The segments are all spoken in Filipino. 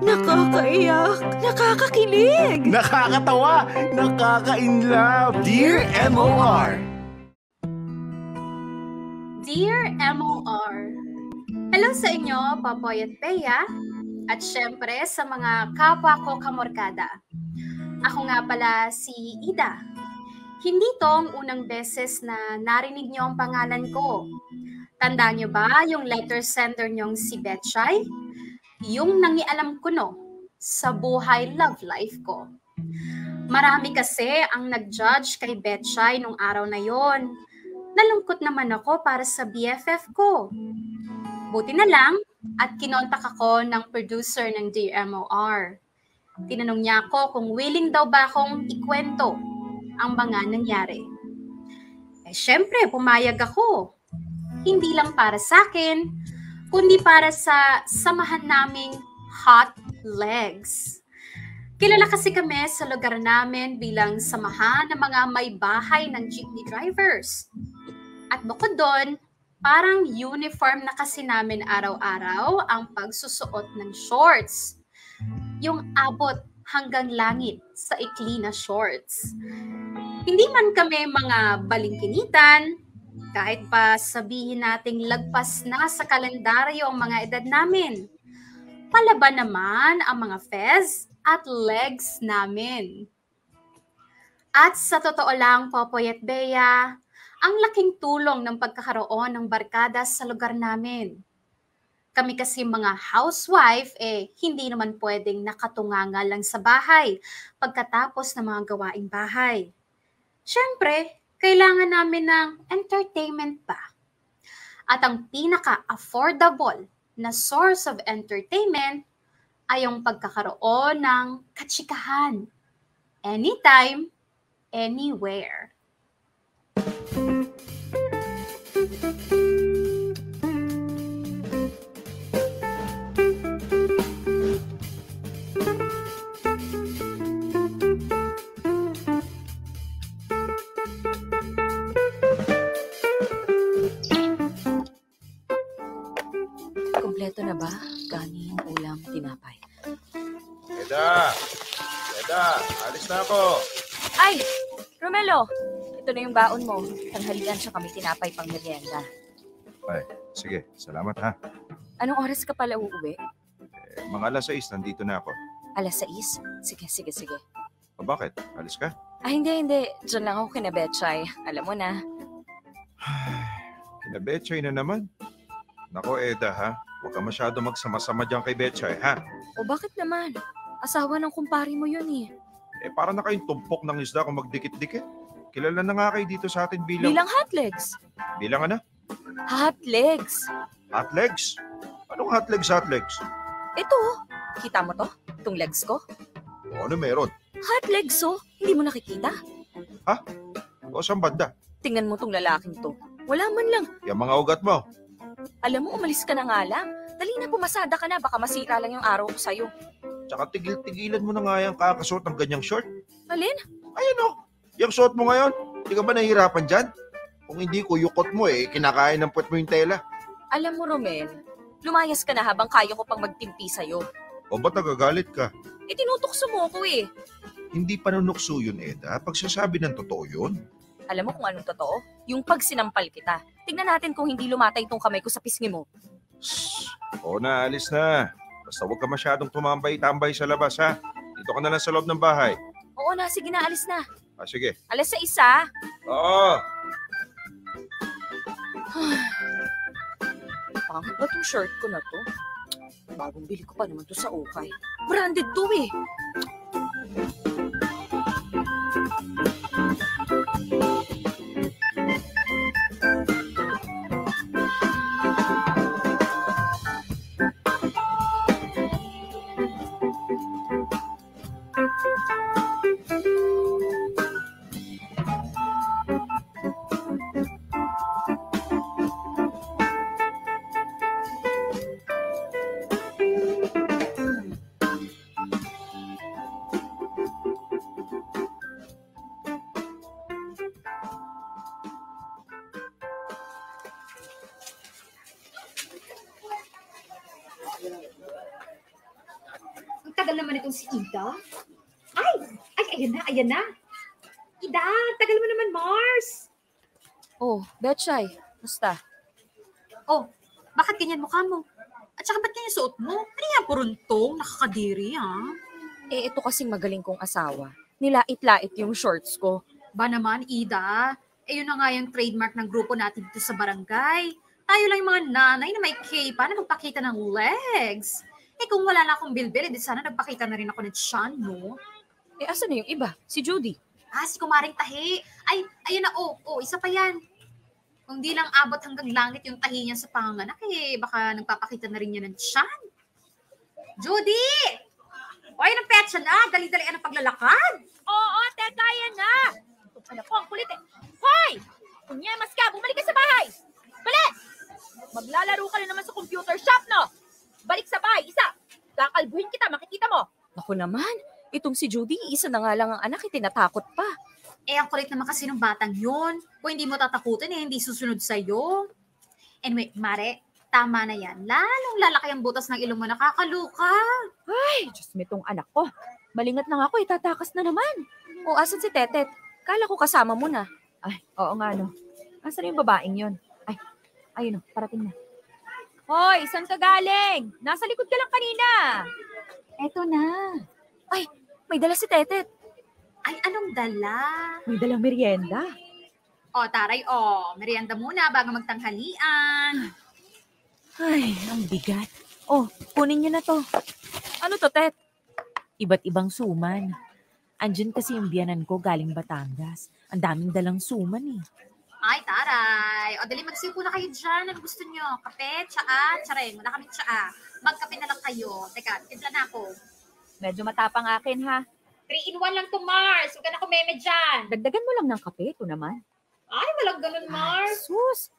Nakakaiyak, nakakakilig, Nakakatawa, nakaka-inlove. Dear MOR. Dear MOR, hello sa inyo, Popoy at Bea, at syempre sa mga kapwa ko kamorkada. Ako nga pala si Ida. Hindi to ang unang beses na narinig niyo ang pangalan ko. Tandaan niyo ba yung letter sender niyong si Betchay? Yung nangialam ko no, sa buhay love life ko. Marami kasi ang nag-judge kay Betchay nung araw na yon. Nalungkot naman ako para sa BFF ko. Buti na lang at kinontak ako ng producer ng Dear MOR. Tinanong niya ako kung willing daw ba akong ikwento ang mga nangyari. Syempre, pumayag ako. Hindi lang para sa akin, kundi para sa samahan naming Hot Legs. Kilala kasi kami sa lugar namin bilang samahan ng mga may bahay ng jeepney drivers. At bukod doon, parang uniform na kasi namin araw-araw ang pagsusuot ng shorts. Yung abot hanggang langit sa ikli na shorts. Hindi man kami mga balingkinitan, kahit pa sabihin nating lagpas na sa kalendaryo ang mga edad namin. Palaban naman ang mga fez at legs namin. At sa totoo lang, Popoy at Bea, ang laking tulong ng pagkakaroon ng barkada sa lugar namin. Kami kasi mga housewife, hindi naman pwedeng nakatunganga lang sa bahay pagkatapos ng mga gawaing bahay. Siyempre, kailangan namin ng entertainment pa. At ang pinaka-affordable na source of entertainment ay yung pagkakaroon ng katsikahan. Anytime, anywhere. Kompleto na ba? Kanin, ulam, tinapay. Eda, alis na ako. Ay, Romelo, ito na yung baon mo. Tanghalian siya kami tinapay pang merienda. Ay, sige, salamat ha. Anong oras ka pala uuwi? Mga alas 6, nandito na ako. Alas 6? Sige. O bakit? Alis ka? Hindi. Diyan lang ako kina Betchay. Alam mo na. Kina Betchay na naman. Nako, Eda ha. Huwag ka masyado magsama-sama dyan kay Betchay ha. O bakit naman? Asawa ng kumpari mo yun eh. Para na kayong tumpok ng isda kung magdikit-dikit. Kilala na nga kayo dito sa atin bilang... Bilang hot legs. Bilang ano? Hot legs. Hot legs? Anong hot legs? Ito, kita mo to? Itong legs ko? O ano meron? Hot legs oh. Hindi mo nakikita? O saan banda? Tingnan mo tong lalaking to. Wala man lang. Yung mga ugat mo. Alam mo, umalis ka na nga lang. Dali na, pumasada ka na. Baka masira lang yung araw ko sa'yo. Tsaka tigil-tigilan mo na nga yung kakasuot ng ganyang short. Alin? Ayun o. Yung suot mo ngayon. Hindi ka ba nahihirapan dyan? Kung hindi ko, yukot mo kinakain ng puwet mo yung tela. Alam mo, Romel, lumayas ka na habang kaya ko pang magtimpi sa'yo. O ba't nagagalit ka? Tinutukso mo ko eh. Hindi panunukso yun, Eda. Pagsasabi ng totoo yun. Alam mo kung anong totoo? Yung pag sinampal kita. Tingnan natin kung hindi lumatay itong kamay ko sa pisngi mo. O na, alis na. Basta huwag ka masyadong tumambay-tambay sa labas, ha? Dito ka na lang sa loob ng bahay. Oo na, sige na, alis na. Sige. Alas sa isa. Oo. Pangit ba itong shirt ko na to? Bagong bili ko pa naman to sa ukay. Branded to eh. tagal naman itong si Ida. Ayan na. Ida, tagal mo naman, Mars. Oh, Betchay, musta? Oh, bakit ganyan mukha mo? At saka ba't ganyan suot mo? Ano yan, puruntong? Nakakadiri, ha? Eh, ito kasing magaling kong asawa. Nilait-lait yung shorts ko. Ba naman, Ida? Eh, yun na nga yung trademark ng grupo natin dito sa barangay. Tayo lang yung mga nanay na may K-pa na magpakita ng legs. Eh, kung wala na akong bilbil, edi sana nagpakita na rin ako ng tiyan, no? Eh, asan na yung iba? Si Judy. Si kumaring tahi. Ay, ayun na, isa pa yan. Kung di lang abot hanggang langit yung tahi niya sa panganganak, eh, baka nagpapakita na rin niya ng tiyan. Judy! Hoy, ng petsa na. Dali-dali ang paglalakad. Oo, teka, yan na. Itong anak ko, ang kulit eh. Hoy! Kunyemas ka, bumalik ka sa bahay. Balik! Maglalaro ka na naman sa computer shop, no? Balik sa bahay, isa. Kakalbuhin kita, makikita mo. Ako naman, itong si Judy, isa na nga lang ang anak, tinatakot pa. Eh, ang kulit naman kasi ng batang yun. Kung hindi mo tatakutin, eh, hindi susunod sa'yo. Anyway, Mare, tama na yan. Lalong lalaki ang butas ng ilong mo, nakakaluka. Ay, Diyos me tong anak ko. Malingat lang ako, tatakas na naman. O, asan si Tetet? Kala ko kasama mo na. Ay, oo nga, no. Asan yung babaeng yun? Ay, ayun, no, parating na. Hoy, saan ka galing? Nasa likod ka lang kanina. Eto na. Ay, may dala si Tetet. Ay, anong dala? May dalang merienda. Taray, merienda muna bago magtanghalian. Ay, ang bigat. Oh, kunin niyo na to. Ano to, Tet? Iba't ibang suman. Andyan kasi yung biyanan ko galing Batangas. Ang daming dalang suman eh. Ay, taray. Dali, magsipo na kayo dyan. Ano gusto nyo? Kape, tsaa, tsareng. Wala kami tsaa. Magkape na lang kayo. Teka, timpla na ako. Medyo matapang akin, ha? 3-in-1 lang to, Mars. Huwag ka na kumeme dyan. Dagdagan mo lang ng kape, ito naman. Ay, walang ganun, Mars. Sus!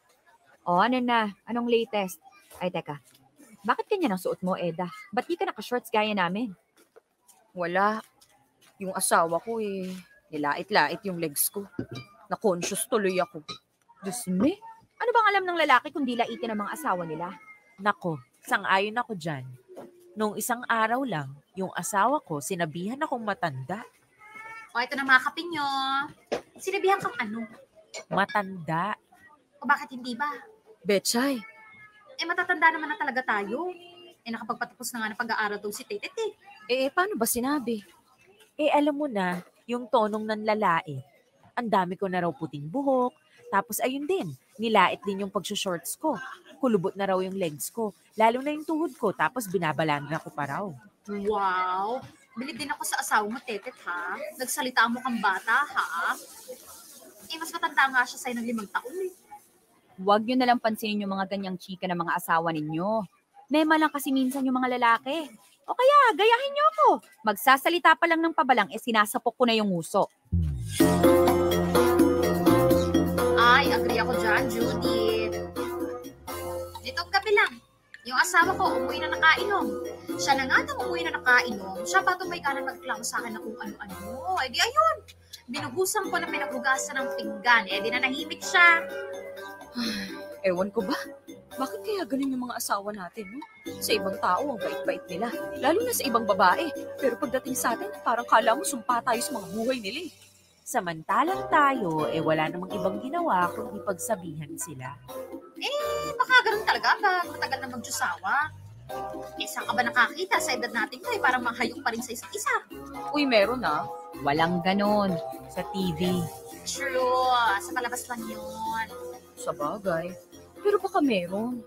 O, ano na? Anong latest? Ay, teka. Bakit ganyan ang suot mo, Eda? Ba't di ka naka-shorts gaya namin? Wala. Yung asawa ko nilait-lait yung legs ko. Na-conscious tuloy ako. Diyos me, ano bang alam ng lalaki kung di laitin ang mga asawa nila? Nako, sang-ayon ako dyan. Nung isang araw lang, yung asawa ko sinabihan akong matanda. Ito na mga kape nyo. Sinabihan kang ano? Matanda. O bakit hindi ba? Betchay, Matatanda naman na talaga tayo. Nakapagpatapos na nga ng pag-aaral daw si Tetet eh. paano ba sinabi? Alam mo na, yung tonong ng lalae. Ang dami ko na raw puting buhok. Tapos ayun din, nilait din yung pagsushorts ko. Kulubot na raw yung legs ko. Lalo na yung tuhod ko. Tapos binabalandra ko pa raw. Wow! Bilib din ako sa asawa mo, Tetet, ha? Nagsalita mo kang bata, ha? Mas matanda nga siya sa'yo ng 5 taon eh. Huwag nyo nalang pansinin yung mga ganyang chika ng mga asawa ninyo. Mema lang kasi minsan yung mga lalaki. O kaya, gayahin nyo ako. Magsasalita pa lang ng pabalang, sinasapok ko na yung uso. Ay, agree ako dyan, Judith. Itong gabi lang, yung asawa ko umuwi na nakainom. Siya na nga nang umuwi na nakainom, siya pa may ka na magklamo sa akin na kung ano-ano. Di ayun, binuhusan ko na pinaghugasan ng pinggan. Di na nahimik siya. Ewan ko ba? Bakit kaya ganun yung mga asawa natin, no? Sa ibang tao, ang bait-bait nila. Lalo na sa ibang babae. Pero pagdating sa atin, parang kala mo sumpa tayo sa mga buhay nila. Samantalang tayo, wala namang ibang ginawa kundi pagsabihan sila. Baka ganun talaga pag matagal na magjusawa. Saan ka ba nakakita sa edad natin ko parang mahayok pa rin sa isa't isa. Uy, meron ah. Walang ganon. Sa TV. True, sa palabas lang yun. Sa bagay. Pero baka meron.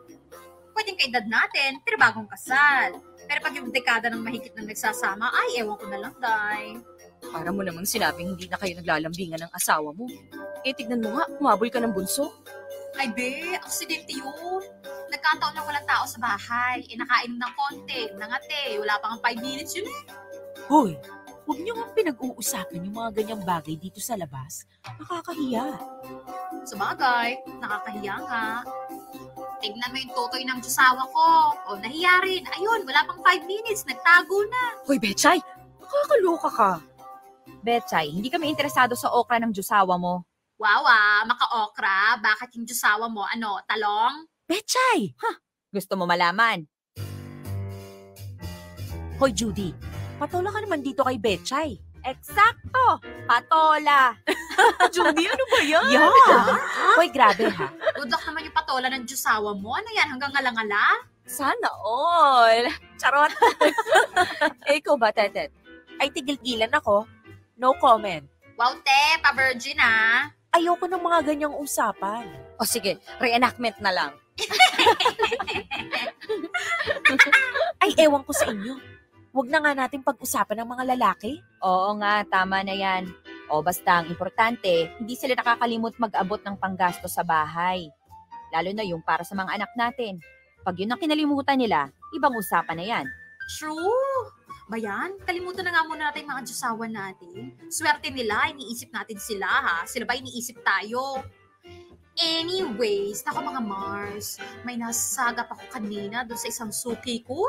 Pwedeng kaedad natin, pero bagong kasal. Pero pag yung dekada ng mahigit na nagsasama, ay, ewan ko na lang, day. Para mo namang sinabing hindi na kayo naglalambingan ng asawa mo. Tignan mo nga, umabol ka ng bunso. Ay, be, aksidente yun. Nagkataon lang walang tao sa bahay. Nakainom ng konti, nangate. Wala pa nga 5 minutes yun eh. Hoy, huwag niyo nga pinag-uusapan yung mga ganyang bagay dito sa labas. Nakakahiya. Sa bagay, nakakahiya nga. Tignan mo yung totoy ng jusawa ko. O, nahiya rin. Ayun, wala pang 5 minutes. Nagtago na. Hoy, Betchay! Nakakaloka ka. Betchay, hindi kami interesado sa okra ng jusawa mo. Wow, maka-okra. Bakit yung jusawa mo, talong? Betchay! Gusto mo malaman? Hoy, Judy, Patola ka naman dito kay Betchay. Eksakto! Patola! Judy, ano ba yan? Yeah! Hoy, grabe ha. Udak naman yung patola ng Diyosawa mo. Ano yan, hanggang ngala-ngala? Sana all. Charot. Ikaw ba, Tetet? Ay, tigil-gilan ako. No comment. Wow, te, pa-virgin ah. Ayoko ng mga ganyang usapan. O sige, reenactment na lang. Ay, ewan ko sa inyo. Huwag na nga natin pag-usapan ng mga lalaki. Oo nga, tama na yan. O basta ang importante, hindi sila nakakalimot mag-abot ng panggasto sa bahay. Lalo na yung para sa mga anak natin. Pag yun ang kinalimutan nila, ibang usapan na yan. True. Bayan, kalimutan na nga muna natin yung mga Diyosawa natin. Swerte nila, iniisip natin sila ha. Sila ba iniisip tayo? Anyways, nako mga Mars, may nasagap ako kanina doon sa isang suki ko.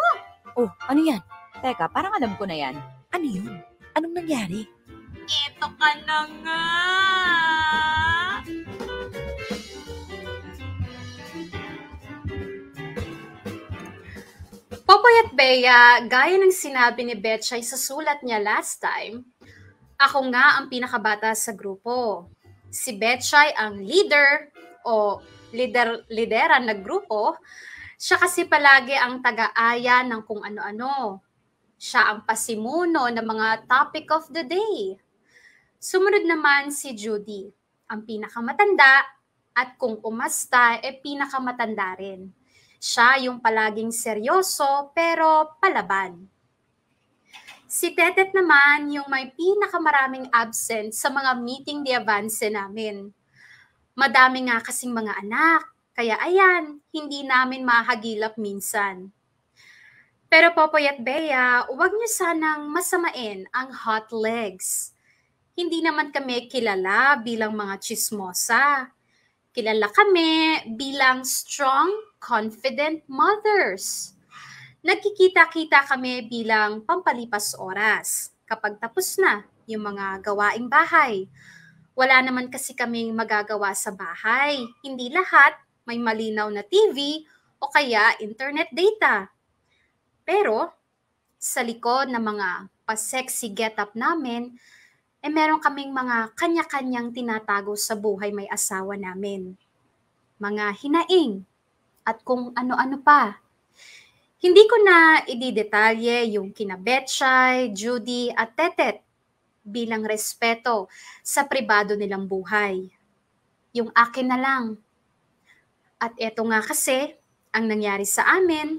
Oh, ano yan? Teka, parang alam ko na yan. Ano yun? Anong nangyari? Ito ka na nga. Popoy at Bea, gaya ng sinabi ni Betchay sa sulat niya last time, ako nga ang pinakabata sa grupo. Si Betchay ang leader o lideran ng grupo. Siya kasi palagi ang taga-aya ng kung ano-ano. Siya ang pasimuno ng mga topic of the day. Sumunod naman si Judy, ang pinakamatanda at kung umasta, pinakamatanda rin. Siya yung palaging seryoso pero palaban. Si Tetet naman yung may pinakamaraming absent sa mga meeting de avance namin. Madami nga kasing mga anak, kaya ayan, hindi namin mahagilap minsan. Pero Popoy at Bea, huwag niyo sanang masamain ang hot legs. Hindi naman kami kilala bilang mga chismosa. Kilala kami bilang strong, confident mothers. Nagkikita-kita kami bilang pampalipas oras kapag tapos na yung mga gawaing bahay. Wala naman kasi kaming magagawa sa bahay. Hindi lahat may malinaw na TV o kaya internet data. Pero sa likod ng mga pa-sexy get-up namin, meron kaming mga kanya-kanyang tinatago sa buhay may asawa namin. Mga hinaing at kung ano-ano pa. Hindi ko na ididetalye yung kina Betchay, Judy at Tetet bilang respeto sa pribado nilang buhay. Yung akin na lang. At eto nga kasi ang nangyari sa amin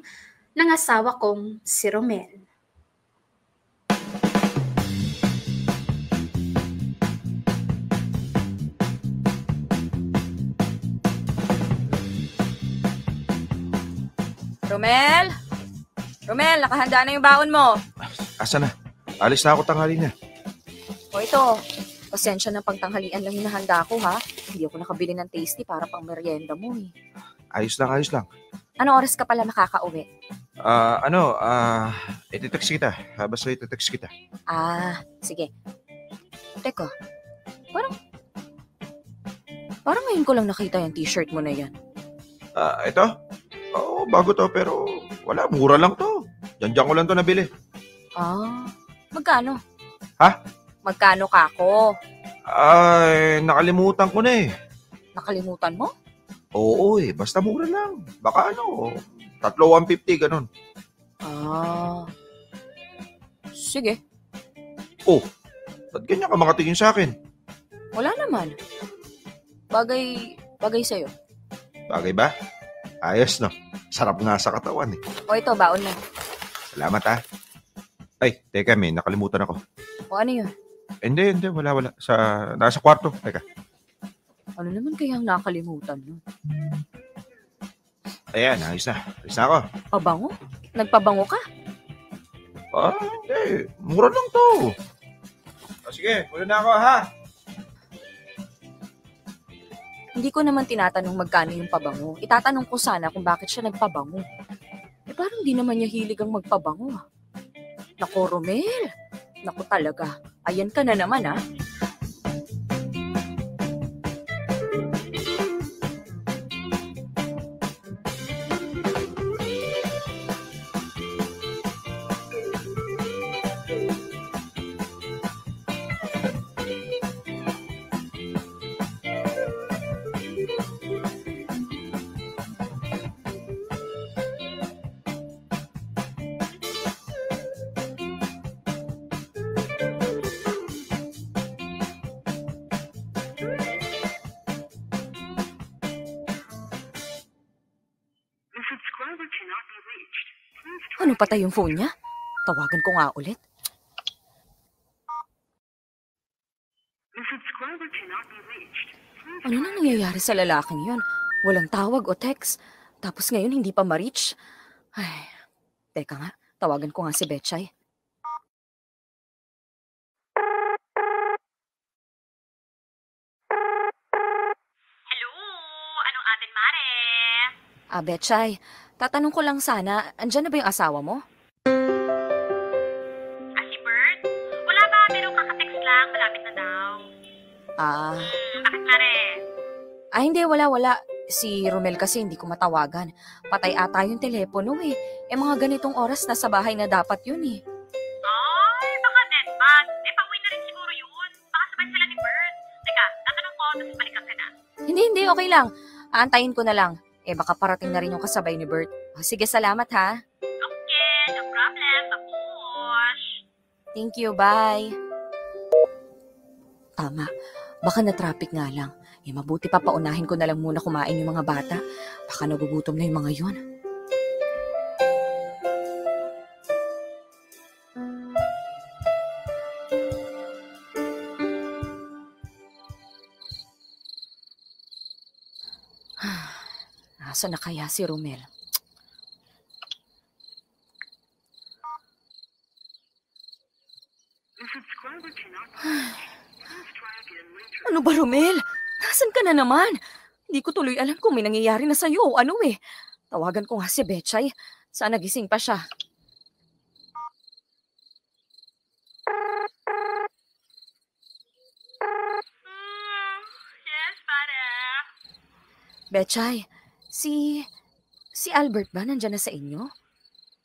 ng asawa kong si Romel. Romel? Romel, nakahanda na yung baon mo. Asa na? Alis na ako, tanghali na. O ito, pasensya na pagtanghalian lang hinahanda ko ha. Hindi ako nakabili ng tasty para pang merienda mo eh. Ayos lang. Anong oras ka pala makakauwi? Iti-text kita. Basta iti-text kita. Sige. Teka, parang ngayon ko lang nakita yung t-shirt mo na yan. Ito? Oo, bago to pero wala, mura lang to. Diyan ko lang to nabili. Magkano? Ha? Magkano ka ako? Ay, nakalimutan ko na eh. Nakalimutan mo? Oo basta mura lang. Baka 3,150 ganun. Sige. Ba't ganyan ka makatingin sa akin? Wala naman. Bagay sa'yo. Bagay ba? Ayos no. Sarap nga sa katawan eh. O ito, baon mo. Salamat ha. Ay, teka may nakalimutan ako. O ano yun? Hindi, wala. Nasa kwarto. Teka. Ano naman kayang nakalimutan mo? Ayan, ayos na. Ayos na ako. Pabango? Nagpabango ka? Hindi. Mura lang to. Sige, muna na ako ha. Hindi ko naman tinatanong magkano yung pabango. Itatanong ko sana kung bakit siya nagpabango. Parang di naman niya hilig ang magpabango. Nako, Romel. Nako talaga. Ayan ka na naman Ano patay yung phone niya? Tawagan ko nga ulit. Ano na nangyayari sa lalaking yun? Walang tawag o text. Tapos ngayon hindi pa ma-reach. Ay, teka nga. Tawagan ko nga si Betchay. Hello, anong atin mare? Betchay, tatanong ko lang sana, andyan na ba yung asawa mo? Si Bert? Wala ba? Pero kaka-text lang, malapit na daw. Bakit mare? Hindi, wala. Si Romel kasi hindi ko matawagan. Patay ata yung telepono eh. Mga ganitong oras nasa bahay na dapat yun eh. Ay, baka dead man. Pauwi na rin siguro yun. Baka sabay sila ni Bert. Teka, tatanong ko, tapos balikan ka na. Hindi, okay lang. Aantayin ko na lang. Baka parating na rin yung kasabay ni Bert. Sige, salamat ha. Okay, no problem. Tapos. Thank you, bye. Tama. Baka na-traffic nga lang. Mabuti pa paunahin ko na lang muna kumain yung mga bata. Baka nagugutom na yung mga yun. Nasaan na kaya si Romel? Ano ba, Romel? Nasaan ka na naman? Hindi ko tuloy alam kung may nangyayari na sa'yo o ano eh. Tawagan ko nga si Betchay. Sana gising pa siya. Yes, pare. Betchay, si Albert ba nandyan na sa inyo?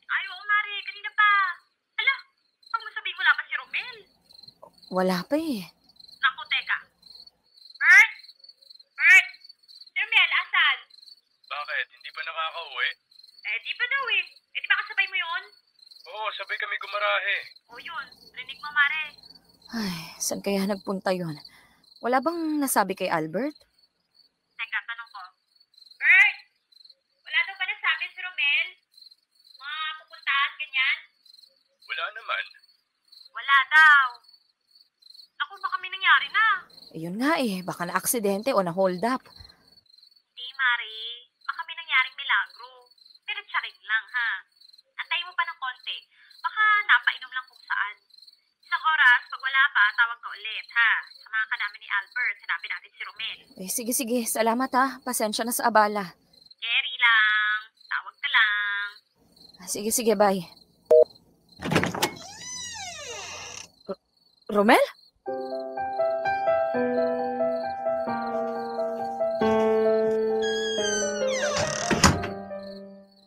Ay, oo, mare. Kanina pa. Ala, pag masabing wala pa si Romel. Wala pa eh. Naku, teka. Bert? Bert? Si Romel, asan? Bakit? Hindi ba nakakauwi? Di pa daw eh. Di ba kasabay mo yun? Oo, sabay kami gumarahe. Yun. Rinig mo, mare. Ay, saan kaya nagpunta yon? Wala bang nasabi kay Albert? Teka, tanong ko. Bert? Wala daw ba nasabi si Romel? Mga pupuntahan, ganyan? Wala naman. Wala daw. Naku, baka may nangyari na. Yun nga eh, baka na-aksidente o na-hold up. Hindi, Mari. Baka may nangyaring milagro. Pero tsaring lang, ha? Antayin mo pa ng konti. Baka napainom lang kung saan. Isang oras, pag wala pa, tawag ka ulit, ha? Samahan ka namin ni Albert. Hanapin natin si Romel. Sige. Salamat ha. Pasensya na sa abala. Kerry lang. Tawag ka lang. Sige, bye. Romel?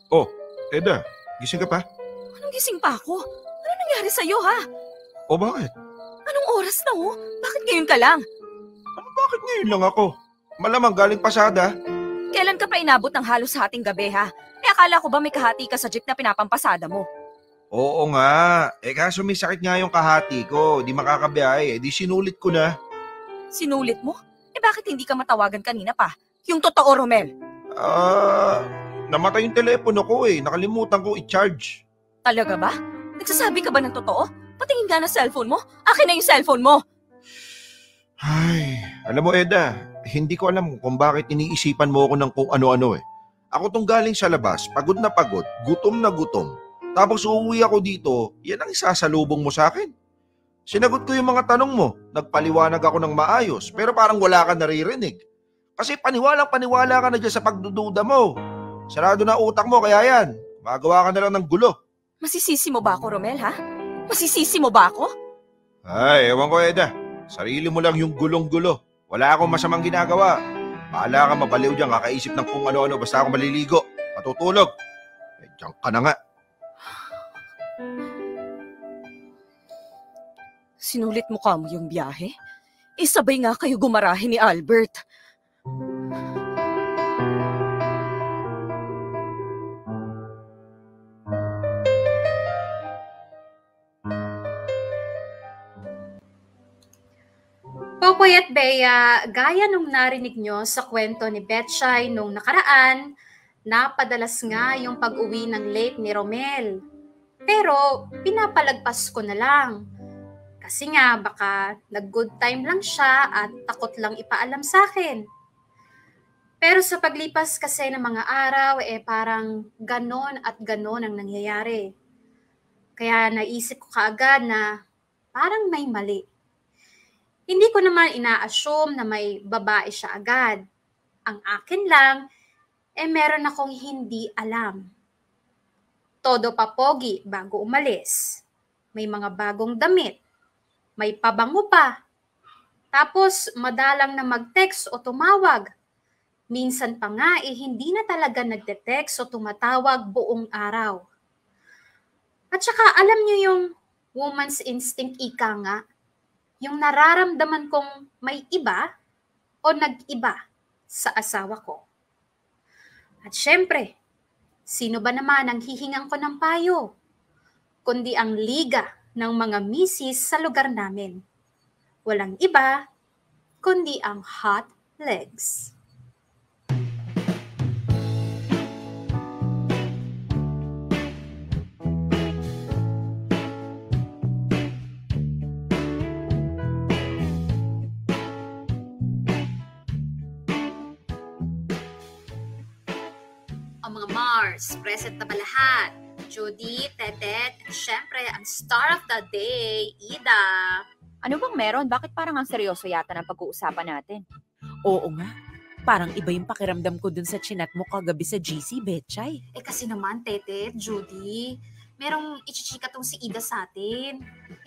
Oh, Eda, gising ka pa? Anong gising pa ako? Ano nangyari sa'yo ha? O bakit? Anong oras na oh? Bakit ngayon ka lang? Bakit ngayon lang ako? Malamang galing pasada. Kailan ka pa inabot ng halos hating gabi ha? Akala ko ba may kahati ka sa jeep na pinapampasada mo? Oo nga. Kaso may sakit nga yung kahati ko. Di makakabiyahe. Di sinulit ko na. Sinulit mo? Bakit hindi ka matawagan kanina pa? Yung totoo, Romel. Namatay yung telepono ko eh. Nakalimutan ko i-charge. Talaga ba? Nagsasabi ka ba ng totoo? Patingin nga na cellphone mo. Akin na yung cellphone mo. Ay, alam mo Eda, hindi ko alam kung bakit iniisipan mo ako ng kung ano-ano eh. Ako tong galing sa labas, pagod na pagod, gutom na gutom. Tapos uuwi ako dito, yan ang isasalubong mo sa akin. Sinagot ko yung mga tanong mo, nagpaliwanag ako ng maayos, pero parang wala ka naririnig. Kasi paniwalang-paniwala ka na dyan sa pagdududa mo. Sarado na utak mo, kaya yan, magawa ka na lang ng gulo. Masisisi mo ba ako, Romel, ha? Masisisi mo ba ako? Ay, ewan ko Eda, sarili mo lang yung gulong-gulo. Wala akong masamang ginagawa. Bahala ka mabaliw dyan, kakaisip ng kung ano-ano, basta ako maliligo, matutulog. Diyan ka na nga. Sinulit mo ka mo yung biyahe? Isabay nga kayo gumarahe ni Albert. Popoy at Bea, gaya nung narinig nyo sa kwento ni Betchay nung nakaraan, Napadalas nga yung pag-uwi ng late ni Romel. Pero pinapalagpas ko na lang. Kasi nga baka nag-good time lang siya at takot lang ipaalam sa akin. Pero sa paglipas kasi ng mga araw, parang ganon at ganon ang nangyayari. Kaya naisip ko kaagad na parang may mali. Hindi ko naman ina-assume na may babae siya agad. Ang akin lang, meron akong hindi alam. Todo pa pogi bago umalis. May mga bagong damit. May pabango pa. Tapos madalang na mag-text o tumawag. Minsan pa nga hindi na talaga nagte-text o tumatawag buong araw. At saka alam niyo yung woman's instinct ika nga, yung nararamdaman kong may iba o nag-iba sa asawa ko. At syempre, sino ba naman ang hihingang ko ng payo? Kundi ang liga ng mga misis sa lugar namin. Walang iba, kundi ang hot legs. O mga Mars, present na ba lahat? Judy, Tetet, at syempre ang star of the day, Ida. Ano bang meron? Bakit parang ang seryoso yata ng pag-uusapan natin? Oo nga. Parang iba yung pakiramdam ko dun sa chinat mo kagabi sa GC, Betchay. Kasi naman, Tetet, Judy, merong ichichika tong si Ida sa atin.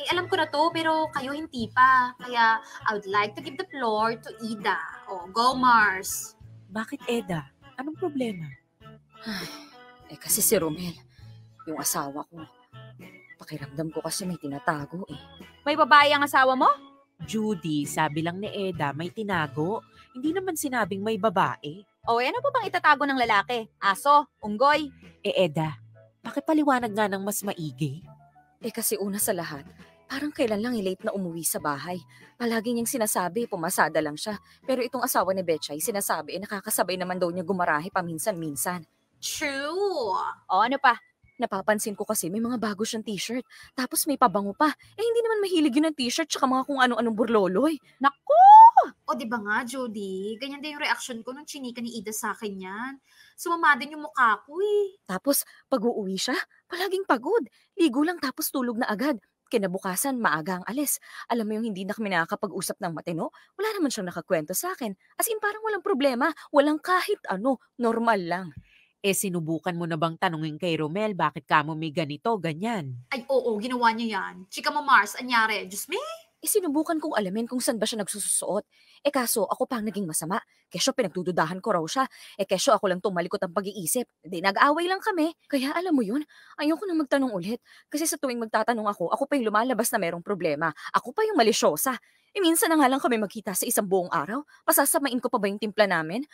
Alam ko na to, pero kayo hindi pa. Kaya I would like to give the floor to Ida. Go Mars. Bakit, Eda? Anong problema? Kasi si Romel, yung asawa ko, pakiramdam ko kasi may tinatago eh. May babae ang asawa mo? Judy, sabi lang ni Eda, may tinago. Hindi naman sinabing may babae. Ano pa bang itatago ng lalaki? Aso? Unggoy? Eda, pakipaliwanag nga ng mas maigi. Kasi una sa lahat, parang kailan lang late na umuwi sa bahay. Palagi niyang sinasabi, pumasada lang siya. Pero itong asawa ni Betchay, sinasabi, nakakasabay naman daw niya gumarahe paminsan-minsan. True. Ano pa? Napapansin ko kasi may mga bago siyang t-shirt. Tapos may pabango pa. Hindi naman mahilig yun ng t-shirt tsaka mga kung ano-anong burloloy. Naku! Di ba nga, Judy? Ganyan din yung reaction ko nung chinika ni Ida sa akin yan. Sumama din yung mukha ko eh. Tapos pag uuwi siya, palaging pagod. Ligo lang tapos tulog na agad. Kinabukasan, maaga ang alis. Alam mo yung hindi na kami nakakapag-usap ng matino? Wala naman siyang nakakwento sa akin. As in parang walang problema. Walang kahit ano. Normal lang. Sinubukan mo na bang tanungin kay Romel bakit ka mo may ganito, ganyan? Ay, oo, ginawa niya yan. Chika mo Mars, anyari? Diyos me? Sinubukan kong alamin kung saan ba siya nagsusuot. Kaso ako pang naging masama. Kesyo pinagdududahan ko raw siya. Kesyo ako lang tumalikot ang pag-iisip. Nag-aaway lang kami. Kaya alam mo yun, ayoko na magtanong ulit. Kasi sa tuwing magtatanong ako pa yung lumalabas na merong problema. Ako pa yung malisyosa. Minsan na nga lang kami magkita sa isang buong araw. Pasasamain ko pa ba yung timpla namin?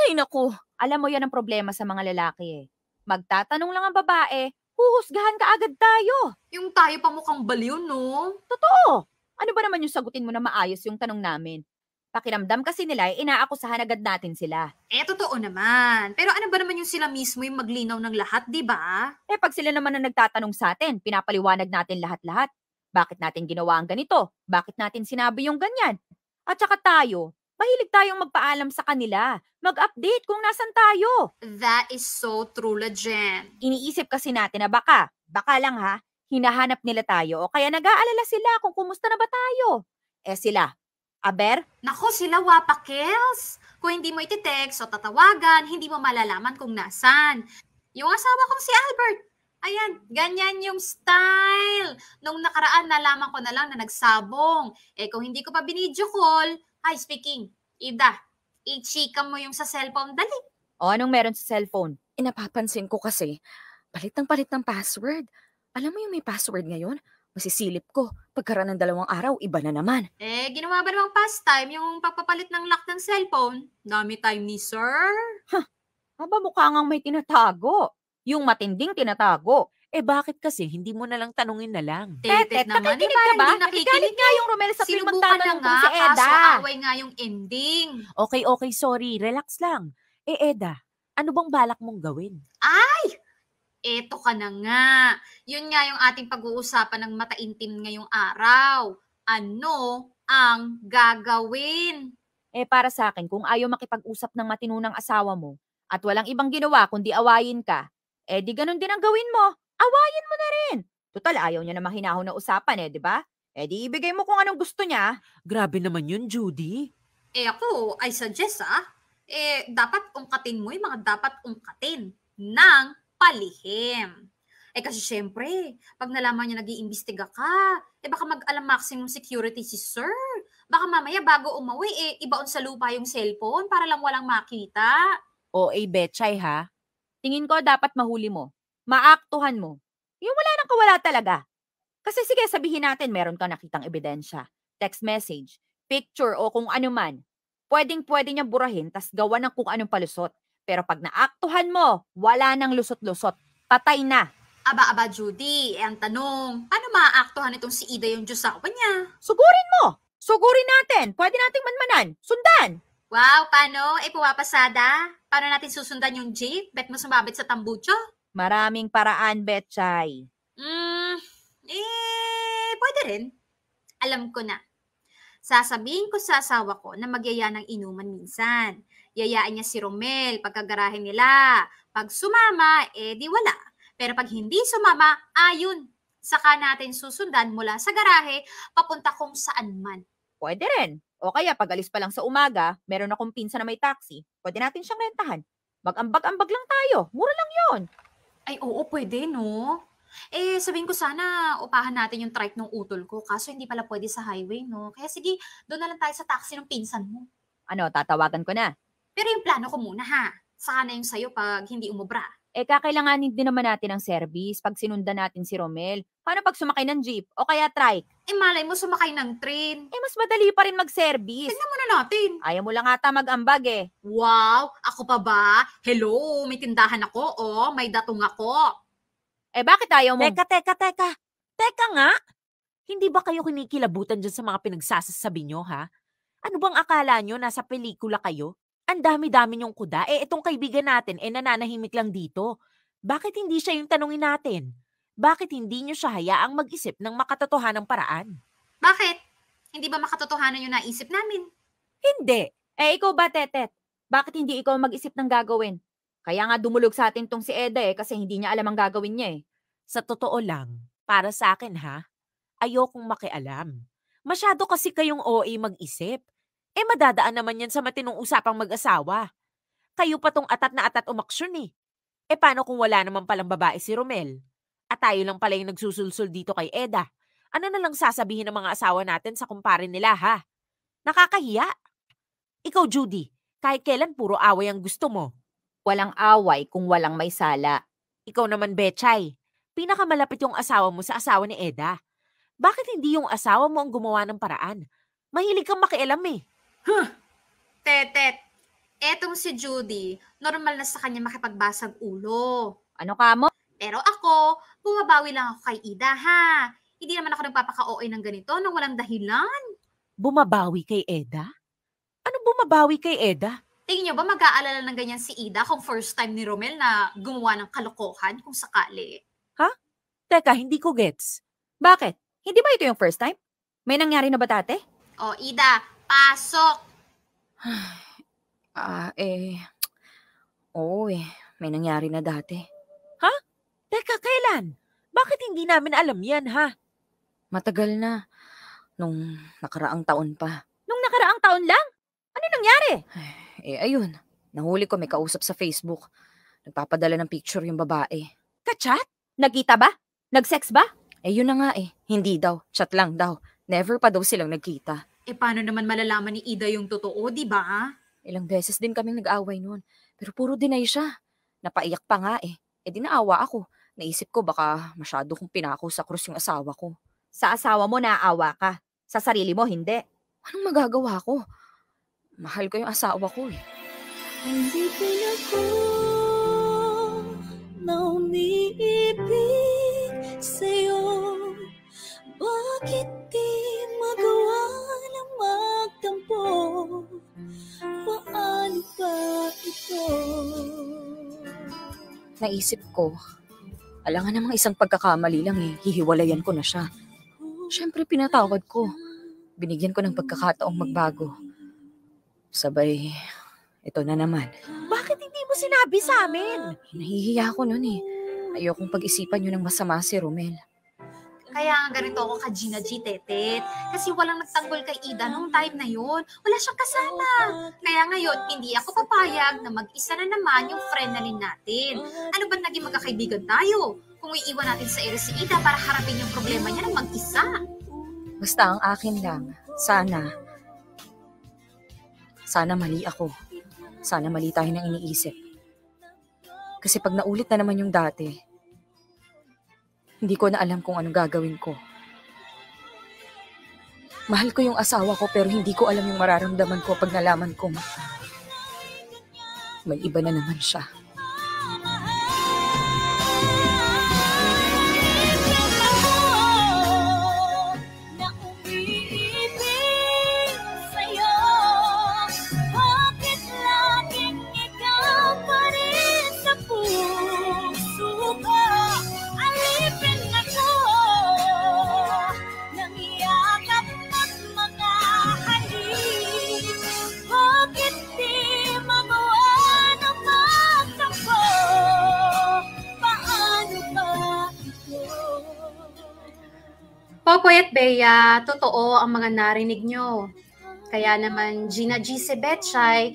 Ay, naku. Alam mo yan ang problema sa mga lalaki Magtatanong lang ang babae, huhusgahan ka agad tayo. Yung tayo pa mukhang baliw, no? Totoo. Ano ba naman yung sagutin mo na maayos yung tanong namin? Pakiramdam kasi nila inaakusahan agad natin sila. Totoo naman. Pero ano ba naman yung sila mismo yung maglinaw ng lahat, di ba? Pag sila naman ang nagtatanong sa atin, pinapaliwanag natin lahat-lahat. Bakit natin ginawa ang ganito? Bakit natin sinabi yung ganyan? At saka tayo, mahilig tayong magpaalam sa kanila. Mag-update kung nasan tayo. That is so true, Jen. Iniisip kasi natin na baka lang hinahanap nila tayo o kaya nag-aalala sila kung kumusta na ba tayo. Sila, aber? Nako, sila wapakels. Kung hindi mo iti-text o tatawagan, hindi mo malalaman kung nasan. Yung asawa kong si Albert, ayan, ganyan yung style. Nung nakaraan, nalaman ko na lang na nagsabong. Kung hindi ko pa binidyo call, speaking, Ida, i-chika mo yung sa cellphone, dali. Anong meron sa cellphone? Napapansin ko kasi, palit ng password. Alam mo yung may password ngayon? Masisilip ko. Pagkaraan ng 2 araw, iba na naman. Ginawa ba namang pastime yung pagpapalit ng lock ng cellphone? Dami time ni sir. Mukha ngang may tinatago. Yung matinding tinatago. Bakit kasi hindi mo na lang tanungin na lang? Tetet naman, nakikinig ka ba? Nakikinig nga yung Romel sa tuwing magtatanong kung si Eda. Kaso away nga yung ending. Okay, sorry. Relax lang. Eda, Ano bang balak mong gawin? Eto ka na nga. Yun nga yung ating pag-uusapan ng mataintim ngayong araw. Ano ang gagawin? Para sa akin, kung ayaw makipag-usap ng matinunang asawa mo at walang ibang ginawa kundi awayin ka, di ganun din ang gawin mo. Awayin mo na rin. Total, ayaw niya na mahinahon na usapan di ba? Di ibigay mo kung anong gusto niya. Grabe naman yun, Judy. Ako, I suggest dapat ungkatin mo yung mga dapat ungkatin ng palihim. Kasi syempre, pag nalaman niya nag-iimbestiga ka, baka mag-alam maximum security si sir. Baka mamaya bago umuwi, ibaon sa lupa yung cellphone para lang walang makita. Betchay ha? Tingin ko dapat mahuli mo. Maaktuhan mo. Yung wala nang kawala talaga. Kasi sige, sabihin natin meron kang nakitang ebidensya, text message, picture o kung ano man. Pwedeng-pwede niya burahin tas gawa ng kung anong palusot. Pero pag naaktuhan mo, wala nang lusot-lusot. Patay na. Aba, Judy, ang tanong, paano maaaktuhan itong si Ida yung Diyosawa niya? Sugurin mo. Sugurin natin. Pwede nating manmanan. Sundan. Wow, paano? Pumapasada? Paano natin susundan yung jeep? Bet mo sumabit sa tambucho? Maraming paraan, Betchay. Pwede rin. Alam ko na. Sasabihin ko sa asawa ko na magyaya ng inuman minsan. Yayaan niya si Romel pagkagarahe nila. Pag sumama, di wala. Pero pag hindi sumama, ayun. Saka natin susundan mula sa garahe papunta kung saan man. Pwede rin. O kaya pag alis pa lang sa umaga, meron akong pinsan na may taxi. Pwede natin siyang rentahan. Mag-ambag-ambag lang tayo. Mura lang yon. Ay, oo, pwede, no? Sabihin ko sana, upahan natin yung trike ng utol ko. Kaso hindi pala pwede sa highway, no? Kaya sige, doon na lang tayo sa taxi ng pinsan mo. Ano, tatawagan ko na. Pero yung plano ko muna, ha? Saka na yung sayo pag hindi umubra. Kakailanganin din naman natin ng service pag sinundan natin si Romel. Paano pag sumakay ng jeep o kaya trike? Malay mo sumakay ng train. Mas madali pa rin mag-service. Tignan muna natin. Ayaw mo lang ata mag-ambag Wow, ako pa ba? Hello, may tindahan ako, may datong ako. Bakit ayaw mo? Teka. Teka nga. Hindi ba kayo kinikilabutan dyan sa mga pinagsasasabi nyo, ha? Ano bang akala nyo? Nasa pelikula kayo? Ang dami-dami nyong kuda. Itong kaibigan natin, nananahimik lang dito. Bakit hindi siya yung tanungin natin? Bakit hindi nyo siya hayaang mag-isip ng makatotohanang paraan? Bakit? Hindi ba makatotohanan yung naisip namin? Hindi. Ikaw ba, Tetet? Bakit hindi ikaw mag-isip ng gagawin? Kaya nga dumulog sa atin tong si Eda kasi hindi niya alam ang gagawin niya Sa totoo lang, para sa akin ayokong makialam. Masyado kasi kayong OA mag-isip. Madadaan naman yan sa matinong usapang mag-asawa. Kayo pa tong atat na atat umaksyon paano kung wala naman palang babae si Romel? At tayo lang pala yung nagsusulsul dito kay Eda. Ano na lang sasabihin ng mga asawa natin sa kumpare nila, ha? Nakakahiya. Ikaw, Judy, kahit kailan puro away ang gusto mo. Walang away kung walang may sala. Ikaw naman, Betchay, pinakamalapit yung asawa mo sa asawa ni Eda. Bakit hindi yung asawa mo ang gumawa ng paraan? Mahilig kang makialam Tetet, etong si Judy, normal na sa kanya makipagbasag ulo. Ano ka mo? Pero ako, bumabawi lang ako kay Ida, ha? Hindi naman ako nagpapaka-OA ng ganito nang walang dahilan. Bumabawi kay Eda? Ano bumabawi kay Eda? Tingin niyo ba mag-aalala ng ganyan si Ida kung first time ni Romel na gumawa ng kalokohan kung sakali? Teka, hindi ko gets. Bakit? Hindi ba ito yung first time? May nangyari na ba dati? Ida, pasok! Oo may nangyari na dati. Teka, kailan? Bakit hindi namin alam yan, ha? Matagal na. Nung nakaraang taon pa. Nung nakaraang taon lang? Ano nangyari? Ayun. Nahuli ko may kausap sa Facebook. Nagpapadala ng picture yung babae. Kachat? Nagkita ba? Nag-sex ba? Yun na nga Hindi daw. Chat lang daw. Never pa daw silang nagkita. Paano naman malalaman ni Ida yung totoo, di ba? Ilang beses din kaming nag-away noon. Pero puro deny siya. Napaiyak pa nga di naawa ako. Naisip ko baka masyado kong pinako sa krus yung asawa ko. Sa asawa mo naawa ka. Sa sarili mo hindi. Anong magagawa ko? Mahal ko yung asawa ko Hindi pinako na umiibig sa'yo. Bakit di magawa na magtampo? Paano ba ito? naisip ko, alangan namang isang pagkakamali lang hihiwalayan ko na siya. Siyempre pinatawad ko. Binigyan ko ng pagkakataong magbago. Sabay, ito na naman. Bakit hindi mo sinabi sa amin? Nahihiya ako nun Ayokong pag-isipan yun ng masama si Romel. Kaya nga ganito ako ka Gina G, Tetet. Kasi walang nagtanggol kay Ida nung time na yun. Wala siyang kasama. Kaya ngayon, hindi ako papayag na mag-isa na naman yung friend na rin natin. Ano ba naging magkakaibigan tayo? Kung iiwan natin sa ere si Ida para harapin yung problema niya ng mag-isa. Basta ang akin lang, sana mali ako. Sana mali tayo ng iniisip. Kasi pag naulit na naman yung dati, hindi ko na alam kung anong gagawin ko. Mahal ko yung asawa ko pero hindi ko alam yung mararamdaman ko pag nalaman kong may iba na naman siya. Popoy at Bea, totoo ang mga narinig nyo. Kaya naman Gina G si Betchay,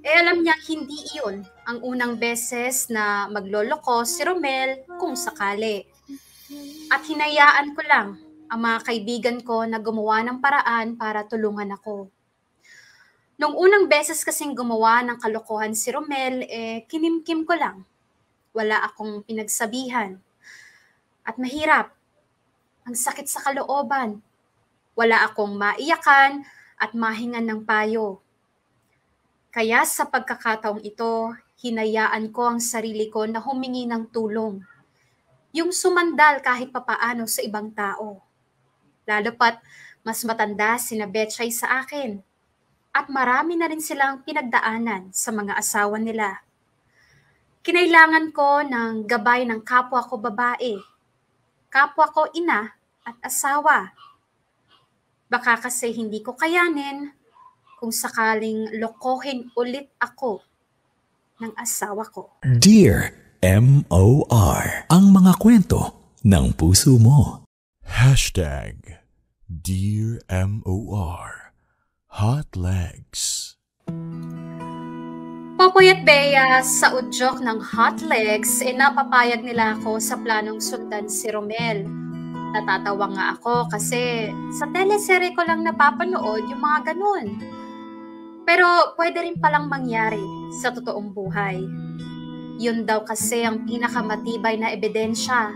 alam niya hindi iyon ang unang beses na magloloko si Romel kung sakali. At hinayaan ko lang ang mga kaibigan ko na gumawa ng paraan para tulungan ako. Nung unang beses kasing gumawa ng kalokohan si Romel, kinimkim ko lang. Wala akong pinagsabihan. At mahirap. Ang sakit sa kalooban. Wala akong maiyakan at mahingan ng payo. Kaya sa pagkakataong ito, hinayaan ko ang sarili ko na humingi ng tulong. Yung sumandal kahit papaano sa ibang tao. Lalo pat mas matanda sina Betchay sa akin. At marami na rin silang pinagdaanan sa mga asawa nila. Kinailangan ko ng gabay ng kapwa ko babae. Kapwa ko ina at asawa. Baka kasi hindi ko kayanin kung sakaling lokohin ulit ako ng asawa ko. Dear M.O.R. Ang mga kwento ng puso mo. Dear M.O.R. Hot Legs. Popoy at Bea, sa udyok ng Hot Legs, napapayag nila ako sa planong sundan si Romel. Natatawa nga ako kasi sa teleserye ko lang napapanood yung mga ganun. Pero pwede rin palang mangyari sa totoong buhay. Yun daw kasi ang pinakamatibay na ebidensya.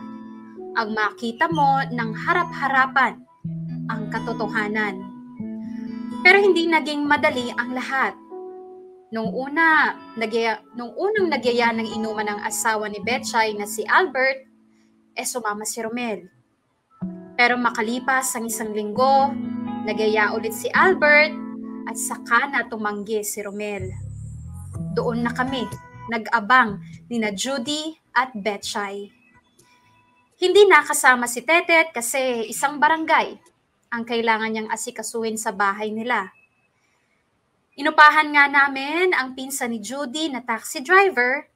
Ang makita mo ng harap-harapan ang katotohanan. Pero hindi naging madali ang lahat. Nung unang nagyaya ng inuman ng asawa ni Betchay na si Albert, sumama si Romel. Pero makalipas ang isang linggo, nagyaya ulit si Albert at saka na tumanggi si Romel. Doon na kami, nag-abang nina Judy at Betchay. Hindi nakasama si Tetet kasi isang barangay ang kailangan niyang asikasuhin sa bahay nila. Inupahan nga namin ang pinsan ni Judy na taxi driver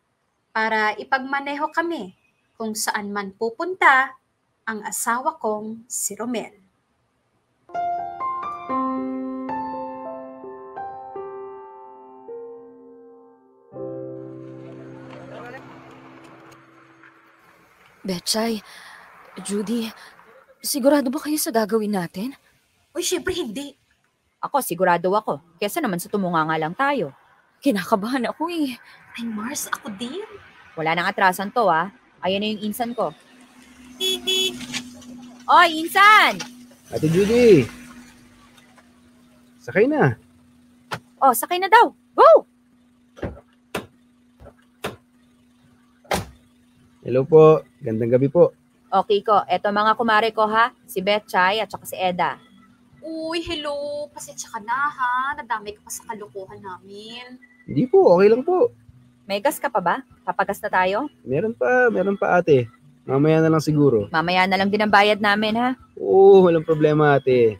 para ipagmaneho kami kung saan man pupunta ang asawa kong si Romel. Betchay, Judy, sigurado ba kayo sa gagawin natin? Uy, syempre hindi. Ako, sigurado ako. Kesa naman sa tumunganga lang tayo. Kinakabahan ako Ay, Mars, ako din. Wala nang atrasan to Ayan na yung insan ko. Oy, insan! Ate Judy! Sakay na. Oh, sakay na daw. Go! Hello po. Gandang gabi po. Okay ko. Eto mga kumare ko Si Betchay at saka si Eda. Uy, hello. Pasensya ka na ha. Nadamay ka pa sa kalokohan namin. Hindi po. Okay lang po. May gas ka pa ba? Papagas na tayo? Meron pa ate. Mamaya na lang siguro. Mamaya na lang din ang bayad namin, ha? Oo, walang problema ate.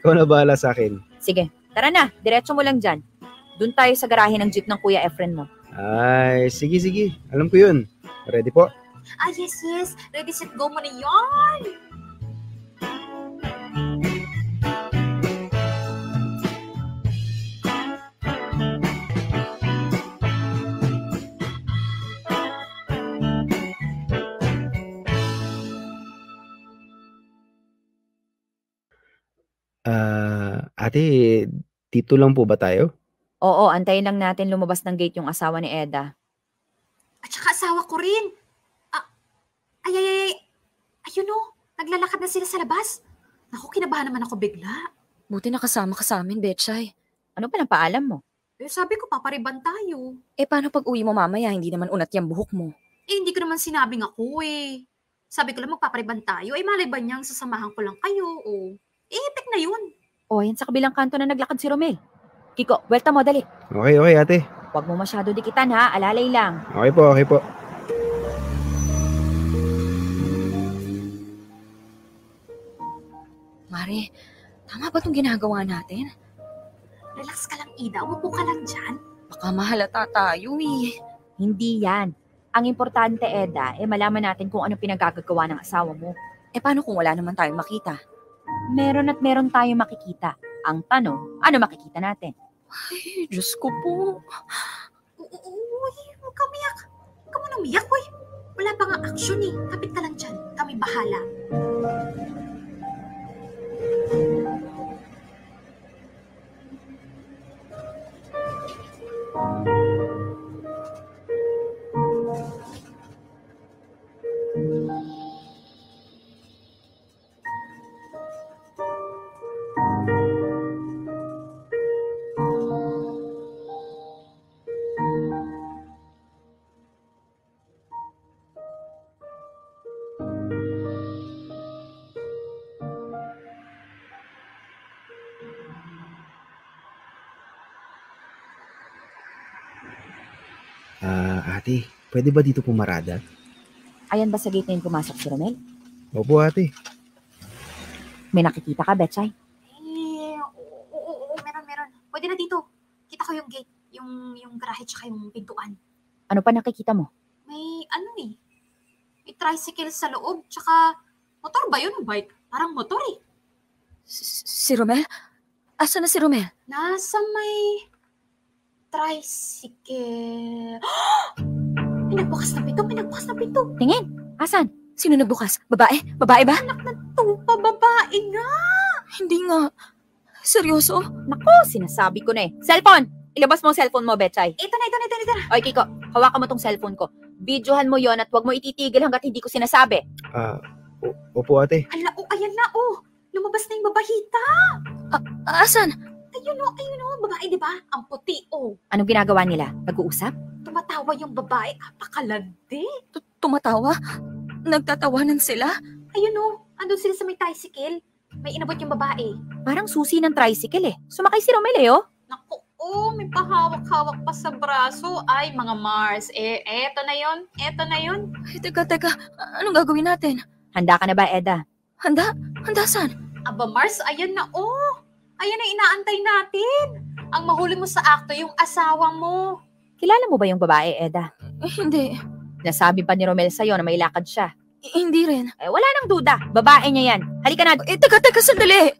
Ikaw na bahala sa akin. Sige, tara na. Diretso mo lang dyan. Doon tayo sa garahe ng jeep ng Kuya Efren mo. Ay, sige. Alam ko yun. Ready po? Yes. Ready, set, go mo na yan. Ate, dito lang po ba tayo? Oo, antayin lang natin lumabas ng gate yung asawa ni Eda. At saka asawa ko rin. Ayun o, naglalakad na sila sa labas. Naku, kinabahan naman ako bigla. Buti nakasama ka sa amin, Betchay. Ano pa lang paalam mo? Sabi ko, papariban tayo. Paano pag uwi mo mamaya, hindi naman unat yung buhok mo? Hindi ko naman sinabing ako Sabi ko lang magpapariban tayo. Malay ba niyang sasamahan ko lang kayo epek na yun. Yan sa kabilang kanto na naglakad si Romel. Kiko, welta mo, dali. Okay, ate. Huwag mo masyado dikitan, ha? Alalay lang. Okay po. Mare, tama ba itong ginagawa natin? Relax ka lang, Ida. Umupo ka lang dyan. Baka mahalata tayo, Hindi yan. Ang importante, Eda, malaman natin kung ano pinagagagawa ng asawa mo. Paano kung wala naman tayong makita? Meron at meron tayong makikita. Ang tanong, ano makikita natin? Ay, Diyos ko po. Huwag ka umiyak. Huwag ka muna umiyak, Wala pa nga action Kapit ka lang dyan. Kami bahala. Ate, pwede ba dito pumarada? Ayan ba sa gate na yung pumasok si Romel? Opo, ate. May nakikita ka, Betchay? Oo, meron. Pwede na dito. Kita ko yung gate, yung garahe tsaka yung pintuan. Ano pa nakikita mo? May may tricycle sa loob, tsaka motor ba yun o bike? Parang motor Si Romel? Asa na si Romel? Nasa may tricycle. Pinagbukas na pinto. Tingin, asan? Sino nagbukas? Babae? Babae ba? Anak na tupa, babae nga. Hindi nga. Seryoso? Naku, sinasabi ko na Cellphone! Ilabas mo ang cellphone mo, Betchay. Ito na. Oy, Kiko, hawakan mo tong cellphone ko. Videohan mo yon at huwag mo ititigil hanggat hindi ko sinasabi. Opo, ate. Ayan na, lumabas na yung babahita. Asan? Ayun o, babae, di ba? Ang puti, Anong ginagawa nila? Nag-uusap? Tumatawa yung babae, apakalandi. Tumatawa? Nagtatawanan sila? Ayun andun sila sa may tricycle. May inabot yung babae. Parang susi ng tricycle Sumakay si Romel Naku, may pahawak-hawak pa sa braso. Ay, mga Mars. Eto na yun. Ay, teka. Anong gagawin natin? Handa ka na ba, Eda? Handa? Handa saan? Aba, Mars, ayan na, Ayan na inaantay natin. Ang mahuli mo sa akto, yung asawa mo. Kilala mo ba yung babae, Eda? Hindi. Nasabi pa ni Romel sa'yo na may lakad siya. Hindi rin. Wala nang duda. Babae niya yan. Halika na. Teka, sandali.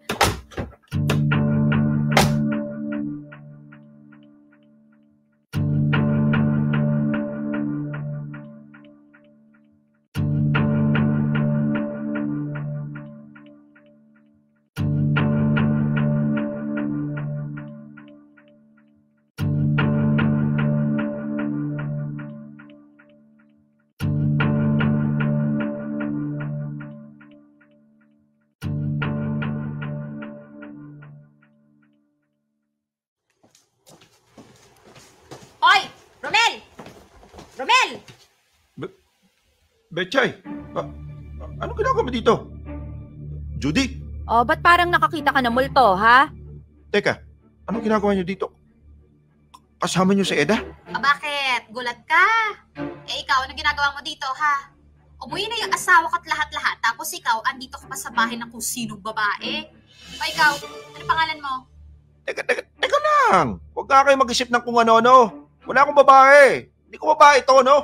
Hoy! Romel! Betchay, anong ginagawa mo dito? Judy? Ba't parang nakakita ka ng multo, ha? Teka, anong ginagawa niyo dito? kasama niyo si Eda? Bakit? Gulat ka? Ikaw, ano ginagawa mo dito, ha? Umuwi na yung asawa ko at lahat-lahat, tapos ikaw, andito ka pa sa bahay ng kung sinong babae. O ikaw, ano pangalan mo? Teka lang. Huwag ka kayo mag-isip ng kung ano-ano. Wala akong babae. Hindi ko babae to, no?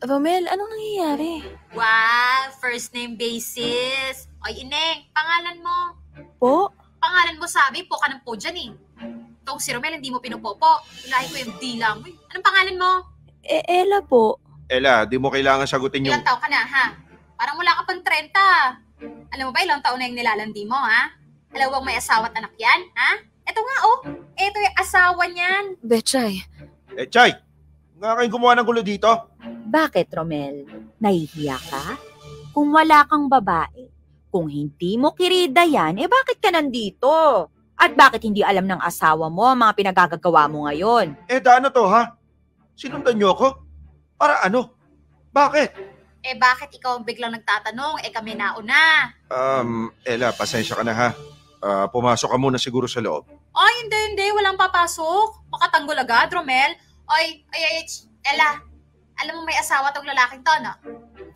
Romel, anong nangyayari? Wow, first name basis. Oy, Ineng, pangalan mo? Po? Pangalan mo sabi, po ka ng po dyan eh. Itong si Romel, hindi mo pinupopo. Ilahi ko yung dila mo. Anong pangalan mo? Ella po. Ella, di mo kailangan sagutin yung... Ilang taon ka na, ha? Parang wala ka pang 30. Alam mo ba, ilang taon na yung nilalandi mo, ha? Alam mo bang may asawa at anak yan, ha? Eto nga, oh. Eto yung asawa niyan. Betchay. Chay, nga kayong gumawa ng gulo dito? Bakit, Romel? Nahihiya ka? Kung wala kang babae, kung hindi mo kirida yan, bakit ka nandito? At bakit hindi alam ng asawa mo ang mga pinagagagawa mo ngayon? Eda, ano to, ha? Sinundan niyo ako? Para ano? Bakit? Bakit ikaw ang biglang nagtatanong? Kami nauna. Ella, pasensya ka na, ha? Pumasok ka muna siguro sa loob. Ay, hindi. Walang papasok. Makatanggol agad, Romel. Ay, Ella. Alam mo may asawa tong lalaking to, no?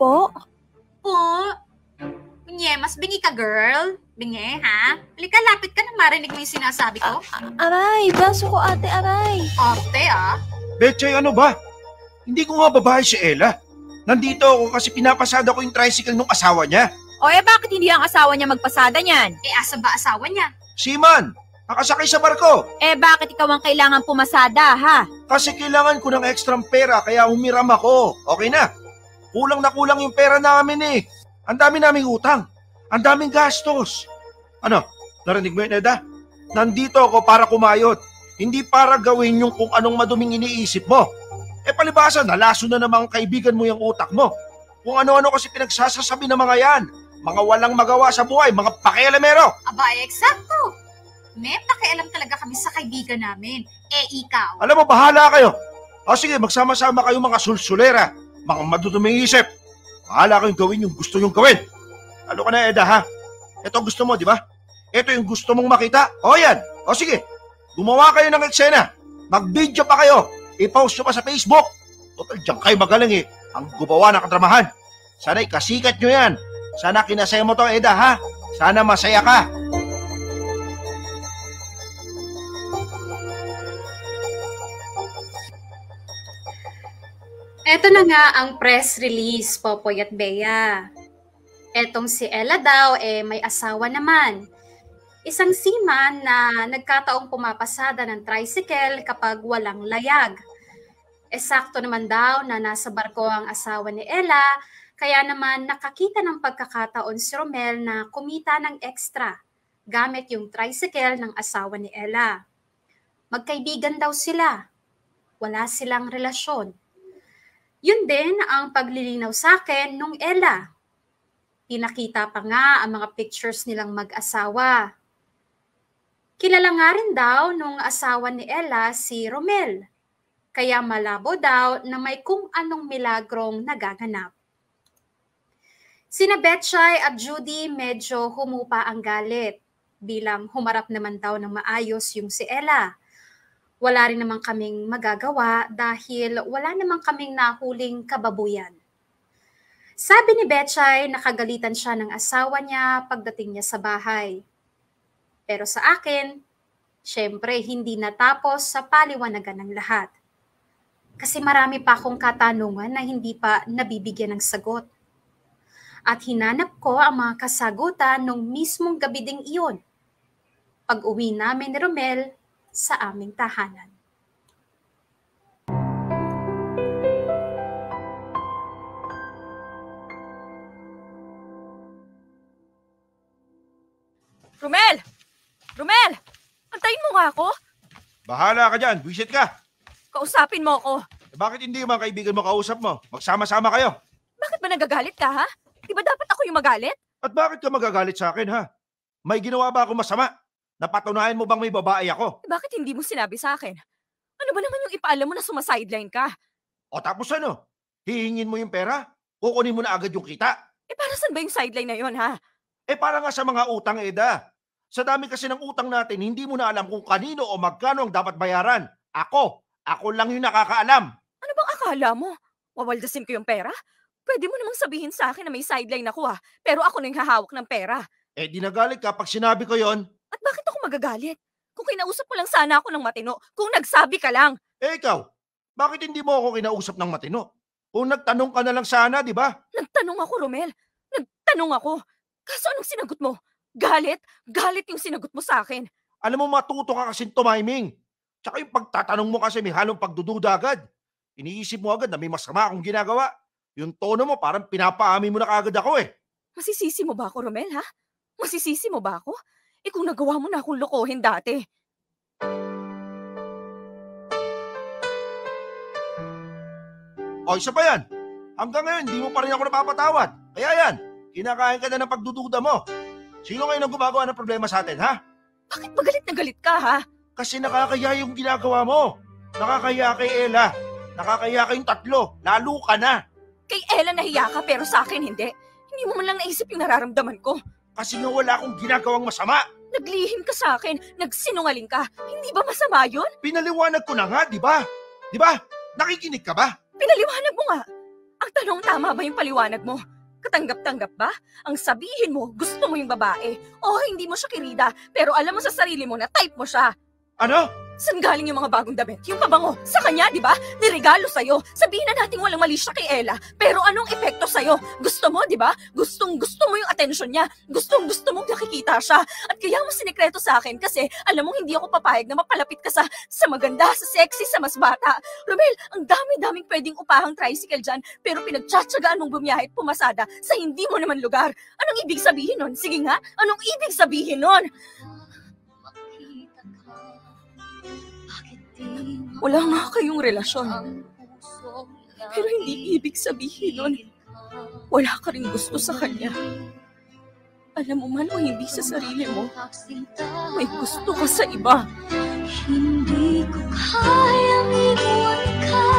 Po? Po? Bunye, mas bingi ka, girl. Bingi, ha? Halika, lapit ka na marinig mo yung sinasabi ko. Aray, baso ko ate, aray. Arte, ah. Betchay, ano ba? Hindi ko nga babae si Ella. Nandito ako kasi pinapasada ko yung tricycle ng asawa niya. O bakit hindi ang asawa niya magpasada niyan? Asa ba asawa niya? Siman, nakasakay sa barko. Bakit ikaw ang kailangan pumasada, ha? Kasi kailangan ko ng ekstrang pera kaya humiram ako. Okay na. Kulang na kulang yung pera namin eh. Ang dami naming utang. Ang daming gastos. Ano? Narinig mo yun, Eda? Nandito ako para kumayod. Hindi para gawin yung kung anong maduming iniisip mo. Palibasa, nalaso na namang kaibigan mo yung utak mo. Kung ano-ano kasi pinagsasasabi ng mga yan. Mga walang magawa sa buhay, mga pakialamero. Aba, eksakto. May pakialam talaga kami sa kaibigan namin. Ikaw. Alam mo, bahala kayo. O sige, magsama-sama kayo mga sulsulera, mga maduduming isip. Bahala kayong gawin yung gusto nyong gawin. Ano ka na, Eda, ha? Ito gusto mo, di ba? Ito yung gusto mong makita. O yan. O sige, gumawa kayo ng eksena. Mag-video pa kayo. I-post nyo pa sa Facebook. Total, diyan kayo magaling eh. Ang gumawa ng kadramahan. Sana'y kasikat nyo yan. Sana kinasaya mo to, Eda, ha? Sana masaya ka. Eto na nga ang press release, Popoy at Bea. Etong si Ella daw, may asawa naman. Isang seaman na nagkataong pumapasada ng tricycle kapag walang layag. Sakto naman daw na nasa barko ang asawa ni Ella, kaya naman nakakita ng pagkakataon si Romel na kumita ng extra gamit yung tricycle ng asawa ni Ella. Magkaibigan daw sila. Wala silang relasyon. Yun din ang paglilinaw sa akin nung Ella. Pinakita pa nga ang mga pictures nilang mag-asawa. Kilala nga rin daw nung asawa ni Ella si Romel. Kaya malabo daw na may kung anong milagrong nagaganap. Sina Betchay at Judy medyo humupa ang galit bilang humarap naman daw ng maayos yung si Ella. Wala rin naman kaming magagawa dahil wala naman kaming nahuling kababuyan. Sabi ni Betchay, nakagalitan siya ng asawa niya pagdating niya sa bahay. Pero sa akin, syempre hindi natapos sa paliwanagan ng lahat. Kasi marami pa akong katanungan na hindi pa nabibigyan ng sagot. At hinanap ko ang mga kasagutan nung mismong gabi ding iyon. Pag-uwi namin ni Romel sa aming tahanan. Romel! Romel! Antayin mo nga ako. Bahala ka dyan, visit ka. Kausapin mo ako. Bakit hindi yung mga kaibigan mo kausap mo? Magsama-sama kayo. Bakit ba nagagalit ka, ha? Di ba dapat ako yung magalit? At bakit ka magagalit sa akin, ha? May ginawa ba ako masama? Napatunayan mo bang may babae ako? Bakit hindi mo sinabi sa akin? Ano ba naman yung ipaalam mo na sumasideline ka? O tapos ano? Hihingin mo yung pera? Kukunin mo na agad yung kita? Para saan ba yung sideline na yun, ha? Para nga sa mga utang, Eda. Sa dami kasi ng utang natin, hindi mo na alam kung kanino o magkano ang dapat bayaran. Ako lang yung nakakaalam. Ano bang akala mo? Wawaldasin ko yung pera? Pwede mo namang sabihin sa akin na may sideline ako pero ako na yung hahawak ng pera. Di nagalit ka pag sinabi ko yon. At bakit ako magagalit? Kung kinausap mo lang sana ako ng matino, kung nagsabi ka lang. Ikaw, bakit hindi mo ako kinausap ng matino? Kung nagtanong ka na lang sana, di ba? Nagtanong ako, Romel. Nagtanong ako. Kaso anong sinagot mo? Galit? Galit yung sinagot mo sa akin. Alam mo, matuto ka kasing tumiming. Tsaka yung pagtatanong mo kasi may halong pagdududa agad. Iniisip mo agad na may masama akong ginagawa. Yung tono mo parang pinapaamin mo na kagad ako Masisisi mo ba ako, Romel, ha? Masisisi mo ba ako? Kung nagawa mo na akong lokohin dati. Isa pa yan. Hanggang ngayon, hindi mo pa rin ako napapatawad. Kaya yan, kinakain ka na ng pagdududa mo. Sino ngayon ang gumagawa ng problema sa atin, ha? Bakit magalit na galit ka, ha? Kasi nakakaya yung ginagawa mo. Nakakaya kay Ella. Nakakaya kayong tatlo. Lalo ka na. Kay Ella nahiya ka pero sa akin hindi. Hindi mo man lang naisip yung nararamdaman ko. Kasi nga wala akong ginagawang masama. Naglihim ka sa akin. Nagsinungaling ka. Hindi ba masama yun? Pinaliwanag ko na nga, di ba? Di ba? Nakikinig ka ba? Pinaliwanag mo nga. Ang tanong, tama ba yung paliwanag mo? Katanggap-tanggap ba? Ang sabihin mo, gusto mo yung babae. O hindi mo siya kirida, pero alam mo sa sarili mo na type mo siya. Ano? Saan galing yung mga bagong damit? Yung pabango, sa kanya, di ba? Niregalo sa'yo. Sabihin na natin walang mali siya kay Ella. Pero anong epekto sa'yo? Gusto mo, di ba? Gustong-gusto mo yung atensyon niya. Gustong-gusto mong nakikita siya. At kaya mo sinikreto sa akin kasi alam mo hindi ako papayag na mapalapit ka sa maganda, sa sexy, sa mas bata. Romel, ang dami-daming pwedeng upahang tricycle dyan, pero pinagtsatsagaan mong bumiyahe at pumasada sa hindi mo naman lugar. Anong ibig sabihin nun? Sige nga, anong ibig sabihin nun? Wala nga kayong relasyon. Pero hindi ibig sabihin nun, wala ka rin gusto sa kanya. Alam mo man o hindi sa sarili mo, may gusto ka sa iba. Hindi ko kayang iwan ka,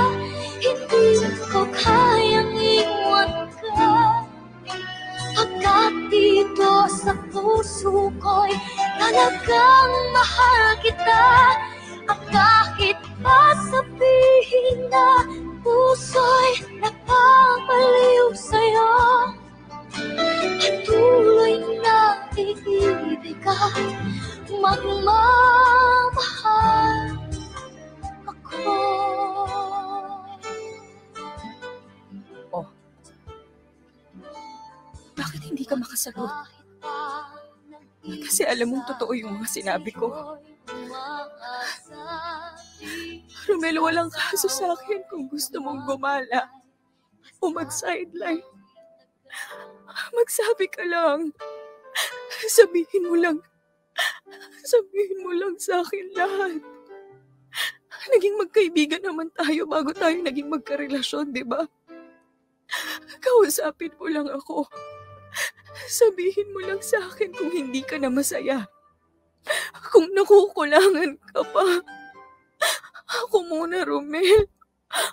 hindi ko kayang iwan ka. Pagkat dito sa puso ko'y talagang mahal kita. At kahit pa sabihin na puso'y napapaliw sa'yo, patuloy na iibig at magmamahal ako. Oh, bakit hindi ka makasagot? Kasi alam mong totoo yung mga sinabi ko. Romel, walang kaso sa akin kung gusto mong gumala o mag-sideline. Magsabi ka lang. Sabihin mo lang sa akin lahat. Naging magkaibigan naman tayo bago tayo naging magkarelasyon, di ba? Kausapin mo lang ako. Sabihin mo lang sa akin kung hindi ka na masaya. Kung nakukulangan ka pa. Ako muna, Romel.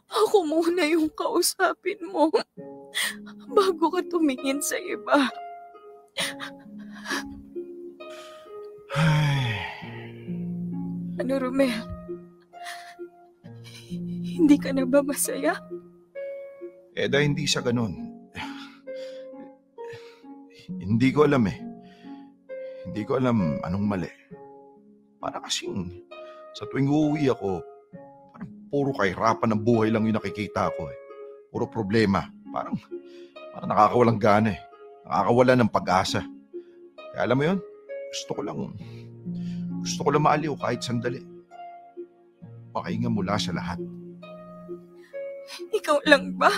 Ako muna yung kausapin mo. Bago ka tumingin sa iba. Ano, Romel? Hindi ka na ba masaya? Eda, hindi sa ganun. Hindi ko alam Hindi ko alam anong mali. Para kasing sa tuwing uuwi ako, parang puro kahirapan ng buhay lang yung nakikita ko Puro problema. Parang nakakawalang gana Nakakawala ng pag-asa. Kaya alam mo yun, gusto ko lang maaliw kahit sandali. Pakahinga mula sa lahat. Ikaw lang ba?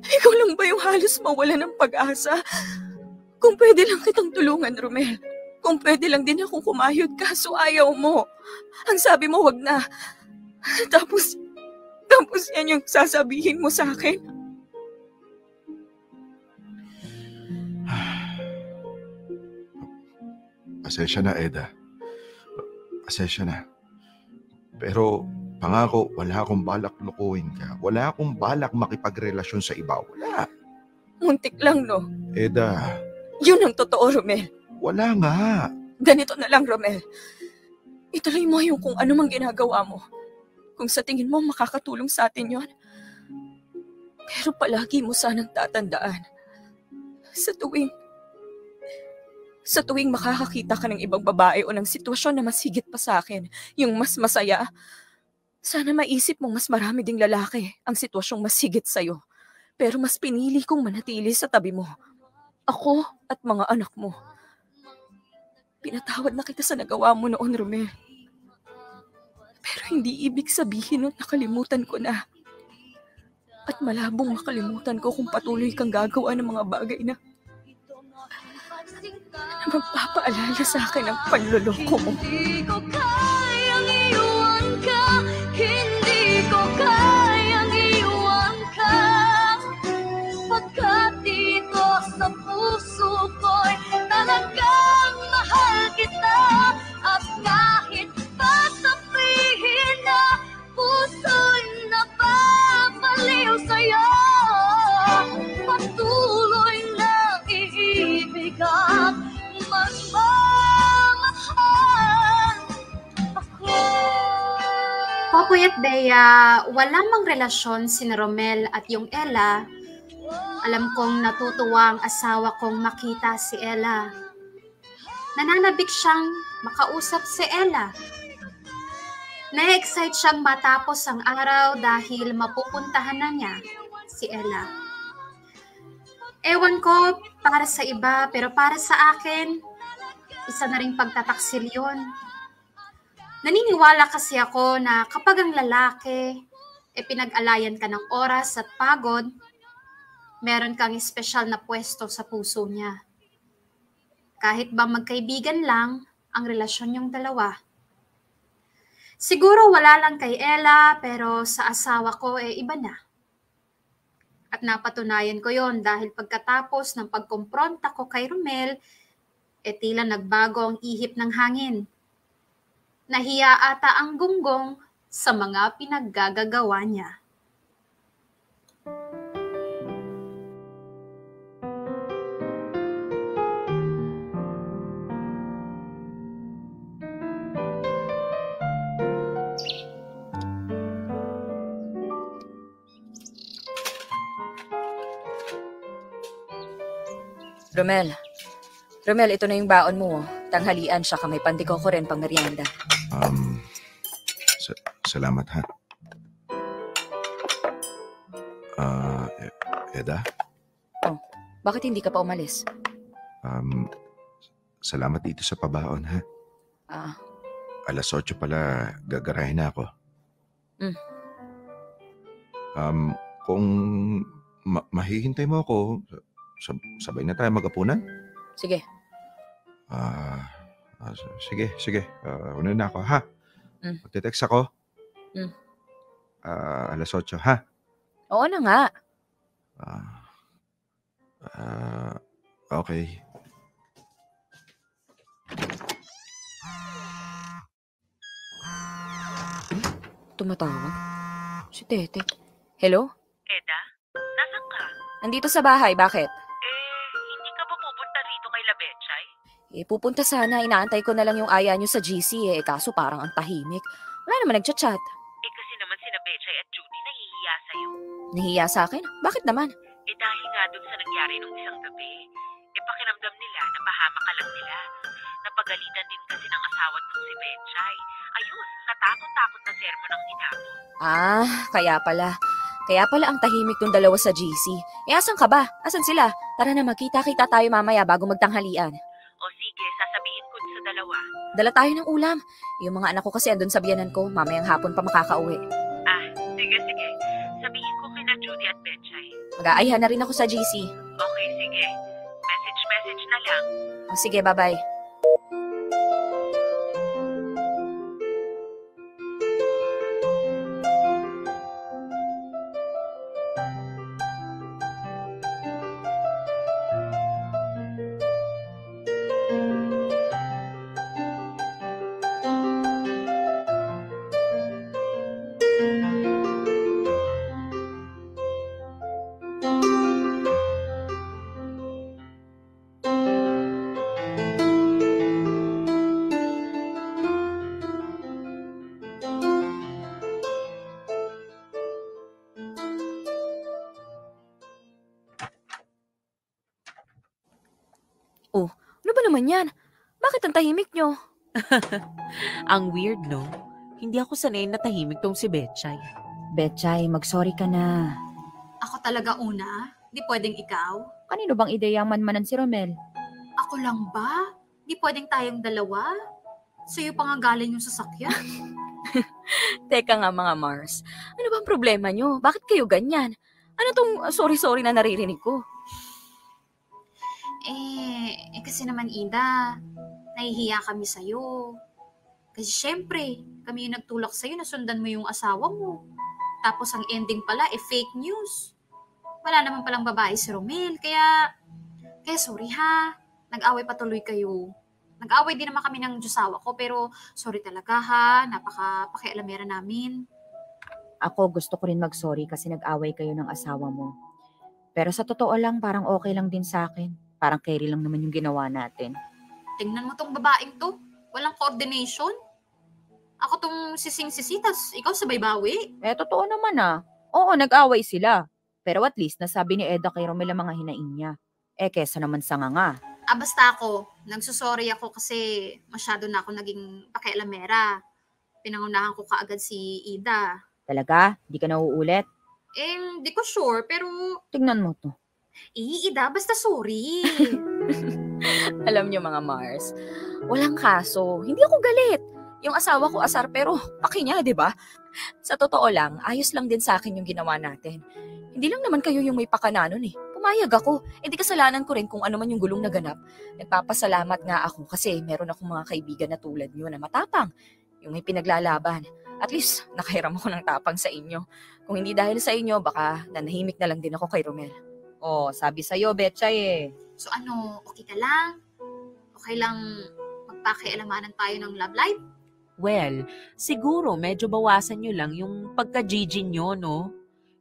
Ikaw lang ba yung halos mawala ng pag-asa? Kung pwede lang kitang tulungan, Romel. Kung pwede lang din akong kumayod kaso ayaw mo. Ang sabi mo, wag na. Tapos yan yung sasabihin mo sa akin. Pasensya na, Eda. Pasensya na. Pero pangako, wala akong balak lukuhin ka. Wala akong balak makipagrelasyon sa iba. Wala. Muntik lang, no? Eda. Yun ang totoo, Romel. Wala nga. Ganito na lang, Romel. Ituloy mo yung kung ano mang ginagawa mo. kung sa tingin mo makakatulong sa atin yon. Pero palagi mo sanang tatandaan, sa tuwing makakakita ka ng ibang babae o ng sitwasyon na mas higit pa sa akin, yung mas masaya, sana maisip mong mas marami ding lalaki ang sitwasyong mas higit sa'yo. Pero mas pinili kong manatili sa tabi mo. Ako at mga anak mo. Pinatawad na kita sa nagawa mo noon, Romel. Pero hindi ibig sabihin nun nakalimutan ko na. At malabong makalimutan ko kung patuloy kang gagawa ng mga bagay na magpapaalala sa akin ang panloloko mo. Hindi ko kayang iwan ka, hindi ko kayang iwan ka, pagkat dito sa puso ko'y talagang mahal kita, at kahit pa sabihin na puso'y napapaliw sa'yo, patuloy na iibig at magmamahal ako. Popoy at Bea, wala mang relasyon sina Romel at yung Ella. Alam kong natutuwa ang asawa kong makita si Ella. Nananabik siyang makausap si Ella. Na-excite siyang matapos ang araw dahil mapupuntahan na niya si Ella. Ewan ko para sa iba, pero para sa akin, isa na ring pagtataksil yun. Naniniwala kasi ako na kapag ang lalaki pinag-alayan ka ng oras at pagod, meron kang espesyal na pwesto sa puso niya. Kahit ba magkaibigan lang ang relasyon niyong dalawa. Siguro wala lang kay Ella, pero sa asawa ko iba na. At napatunayan ko yon dahil pagkatapos ng pagkumpronta ko kay Romel, tila nagbago ang ihip ng hangin. Nahiya ata ang gunggong sa mga pinaggagawa niya. Romel, ito na yung baon mo. Tanghalian siya, kamay pandikaw ko rin pang merienda. Salamat ha. Eda? Oh, bakit hindi ka pa umalis? Salamat dito sa pabaon ha. Alas 8 pala, gagarahin na ako. Kung mahihintay mo ako, sabay na tayo mag-apunan? Sige. Sige. Una na ako, ha? Magte-text ako. Alas 8, ha? Oo na nga. Okay. Tumatawag? Si Tete. Hello? Eda, nasan ka? Nandito sa bahay, bakit? Hindi ka ba pupunta rito kay Labechay? Pupunta sana. Inaantay ko na lang yung aya nyo sa GC kaso parang ang tahimik. Wala naman nagchat-chat. Kasi naman sina Bechay at Judy nahihiya sa'yo. Nahiya sa akin? Bakit naman? Dahil nga dun sa nangyari nung isang gabi. Pakiramdam nila na mahama ka lang nila. Napagalitan din kasi ng asawa nung si Bechay. Ayun, katakot-takot na sermon ang inabot. Kaya pala. Kaya pala ang tahimik tong dalawa sa GC. Asan ka ba? Asan sila? Tara na, magkita-kita tayo mamaya bago magtanghalian. O sige, sasabihin ko sa dalawa. Dala tayo ng ulam. Yung mga anak ko kasi andun sa biyanan ko. Mamayang hapon pa makakauwi. Sige. Sabihin ko kina Judy at Bechay. Mag-aayhan na rin ako sa GC. Okay, sige. Message na lang. O sige, bye-bye. ba naman yan? Bakit ang tahimik nyo? Ang weird, no? Hindi ako sanay na tahimik tong si Betchay. Betchay, mag-sorry ka na. Ako talaga una? Di pwedeng ikaw? Kanino bang ideyang manmanan si Romel? Ako lang ba? Di pwedeng tayong dalawa? Sa'yo pa nga galing yung sasakyan. Teka nga mga Mars, ano bang problema nyo? Bakit kayo ganyan? Ano tong sorry-sorry na naririnig ko? Kasi naman Ida, nahihiya kami sa'yo. Kasi syempre, kami yung nagtulak sa'yo na sundan mo yung asawa mo. Tapos ang ending pala, fake news. Wala naman palang babae si Romel, kaya sorry ha. Nag-away patuloy kayo. Nag-away din naman kami ng Diyosawa ko, pero sorry talaga ha, napaka-pakialamera namin. Ako gusto ko rin mag-sorry kasi nag-away kayo ng asawa mo. Pero sa totoo lang, parang okay lang din sa akin. Parang carry lang naman yung ginawa natin. Tingnan mo tong babaeng to. Walang coordination. Ako tong sising-sisi, tas ikaw sabay bawi. Totoo naman ah. Oo, nag-away sila. Pero at least nasabi ni Eda kay Romel ang mga hinaing niya. Kesa naman sa nga. Basta ako, nagsusorry ako kasi masyado na ako naging pakialamera. Pinangunahan ko kaagad si Ida. Talaga? Di ka na uulit? Di ko sure, pero... Tignan mo to. Ida, basta sorry. Alam niyo mga Mars, walang kaso. Hindi ako galit. Yung asawa ko asar pero paki niya, di ba? Sa totoo lang, ayos lang din sa akin yung ginawa natin. Hindi lang naman kayo yung may pakana nun eh. Pumayag ako. Hindi kasalanan ko rin kung ano man yung gulong naganap. Nagpapasalamat nga ako kasi meron akong mga kaibigan na tulad niyo na matapang. Yung may pinaglalaban. At least, nakahiram ako ng tapang sa inyo. Kung hindi dahil sa inyo, baka nanahimik na lang din ako kay Romel. Sabi sa'yo, Betchay eh. So ano, okay ka lang? Okay lang magpakialamanan tayo ng love life? Well, siguro medyo bawasan nyo lang yung pagka-GG nyo, no?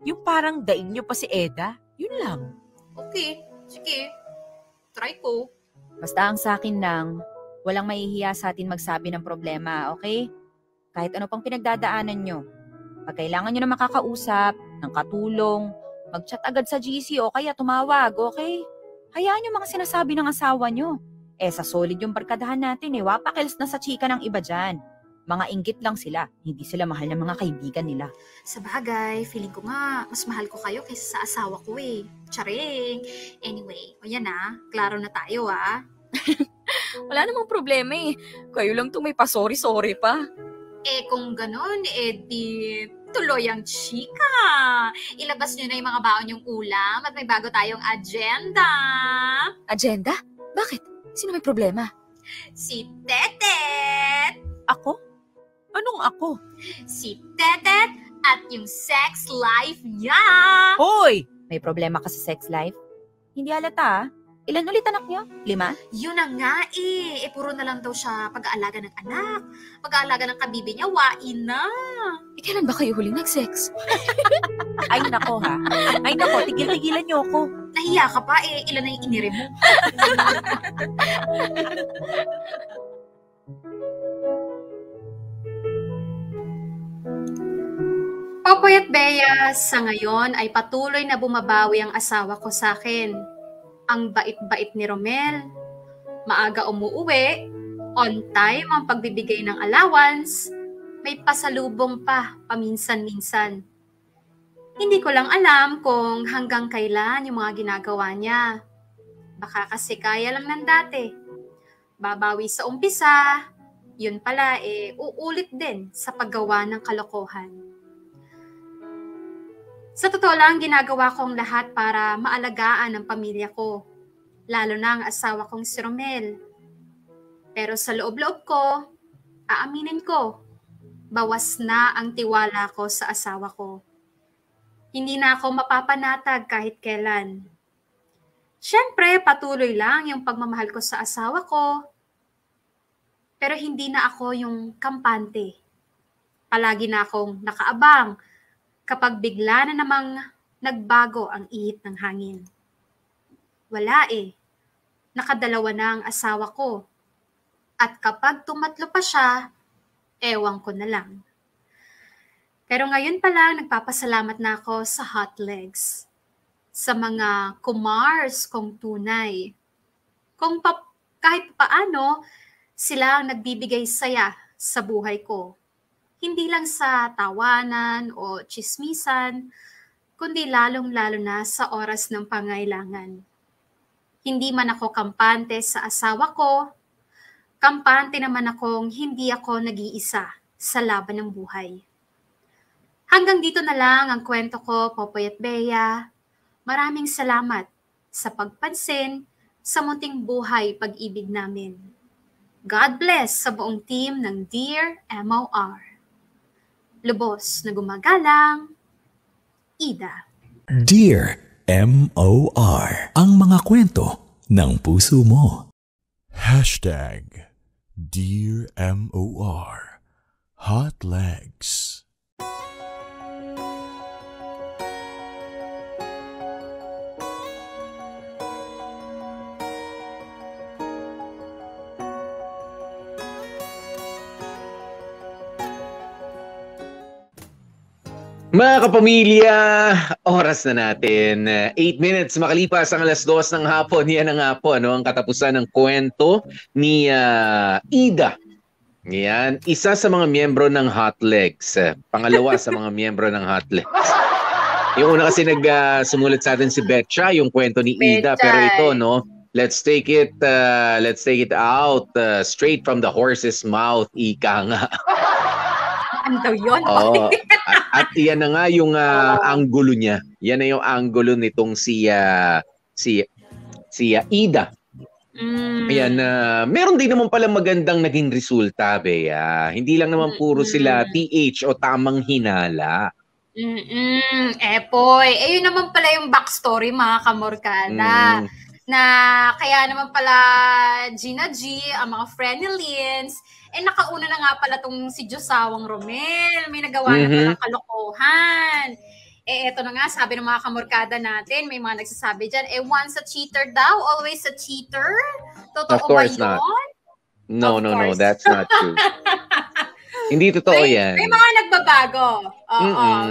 Yung parang daing nyo pa si Eda. Yun lang. Okay, sige. Try ko. Basta ang sa akin lang, walang mahihiya sa atin magsabi ng problema, okay? Kahit ano pang pinagdadaanan nyo. Pag kailangan nyo na makakausap, ng katulong, mag-chat agad sa GC o kaya tumawag, okay? Hayaan yung mga sinasabi ng asawa nyo. Sa solid yung barkadahan natin wapakils na sa chika ng iba dyan. Mga inggit lang sila, hindi sila mahal ng mga kaibigan nila. Sa bagay, feeling ko nga, mas mahal ko kayo kaysa sa asawa ko eh. Charing! Anyway, o yan klaro na tayo Wala namang problema Kayo lang may pa-sorry-sorry pa. Kung ganon, di tuloy ang chika. Ilabas nyo na yung mga baon yung ulam at may bago tayong agenda. Agenda? Bakit? Sino may problema? Si Tetet! Ako? Anong ako? Si Tetet at yung sex life niya! Hoy! May problema ka sa sex life? Hindi halata Ilan ulit anak niyo? 5? Yun na nga puro na lang daw siya pag-aalaga ng anak. Pag-aalaga ng kabibi niya, wain na. Kailan ba kayo huling nag-sex? Ay nako ha. Ay nako, tigil-tigilan niyo ako. Nahiya ka pa ilan na yung inire mo. Popoy at Bea, sa ngayon ay patuloy na bumabawi ang asawa ko sa akin. Ang bait-bait ni Romel. Maaga umuuwi, on time ang pagbibigay ng allowance, may pasalubong pa paminsan-minsan. Hindi ko lang alam kung hanggang kailan yung mga ginagawa niya. Baka kasi kaya lang ng dati. Babawi sa umpisa, yun pala uulit din sa paggawa ng kalokohan. Sa totoo lang, ginagawa kong lahat para maalagaan ang pamilya ko, lalo na ang asawa kong si Romel. Pero sa loob-loob ko, aaminin ko, bawas na ang tiwala ko sa asawa ko. Hindi na ako mapapanatag kahit kailan. Siyempre, patuloy lang yung pagmamahal ko sa asawa ko, pero hindi na ako yung kampante. Palagi na akong nakaabang, kapag bigla na namang nagbago ang ihip ng hangin. Wala Nakadalawa na ang asawa ko. At kapag tumatlo pa siya, ewan ko na lang. Pero ngayon pa lang nagpapasalamat na ako sa Hot Legs. Sa mga kumars kong tunay. Kung kahit paano, sila ang nagbibigay saya sa buhay ko. Hindi lang sa tawanan o tsismisan, kundi lalong-lalo na sa oras ng pangailangan. Hindi man ako kampante sa asawa ko, kampante naman akong hindi ako nag-iisa sa laban ng buhay. Hanggang dito na lang ang kwento ko, Popoy at Bea. Maraming salamat sa pagpansin sa munting buhay pag-ibig namin. God bless sa buong team ng Dear MOR. Lubos na gumagalang, Ida. Dear MOR, ang mga kwento ng puso mo. Hashtag Dear MOR Hot Legs. Mga kapamilya, oras na natin. 8 minutes makalipas ang 2:00 ng hapon. Yan na nga po, ang katapusan ng kwento ni Ida. Yan, isa sa mga miyembro ng Hot Legs. Pangalawa sa mga miyembro ng Hot Legs. Yung una kasi sumulat sa atin si Betcha, yung kwento ni Ida. Pero ito, let's take it out straight from the horse's mouth, ika nga. Ano daw yun? Oo. At yan na nga yung angulo niya. Yan na yung angulo nitong si Ida. Ayan, meron din naman pala magandang naging resulta, Bea. Hindi lang naman puro sila TH o tamang hinala. Poy. Yun naman pala yung backstory, mga kamorkada. Na kaya naman pala Gina G, ang mga Frenelins, nakauna na nga pala tong si Josawang Romel. May nagawa na palang kalokohan. Eto na nga, sabi ng mga kamorkada natin, may mga nagsasabi dyan, once a cheater daw, always a cheater? Totoo ba yun? Not. No, that's not true. Hindi totoo yan. May mga nagbabago.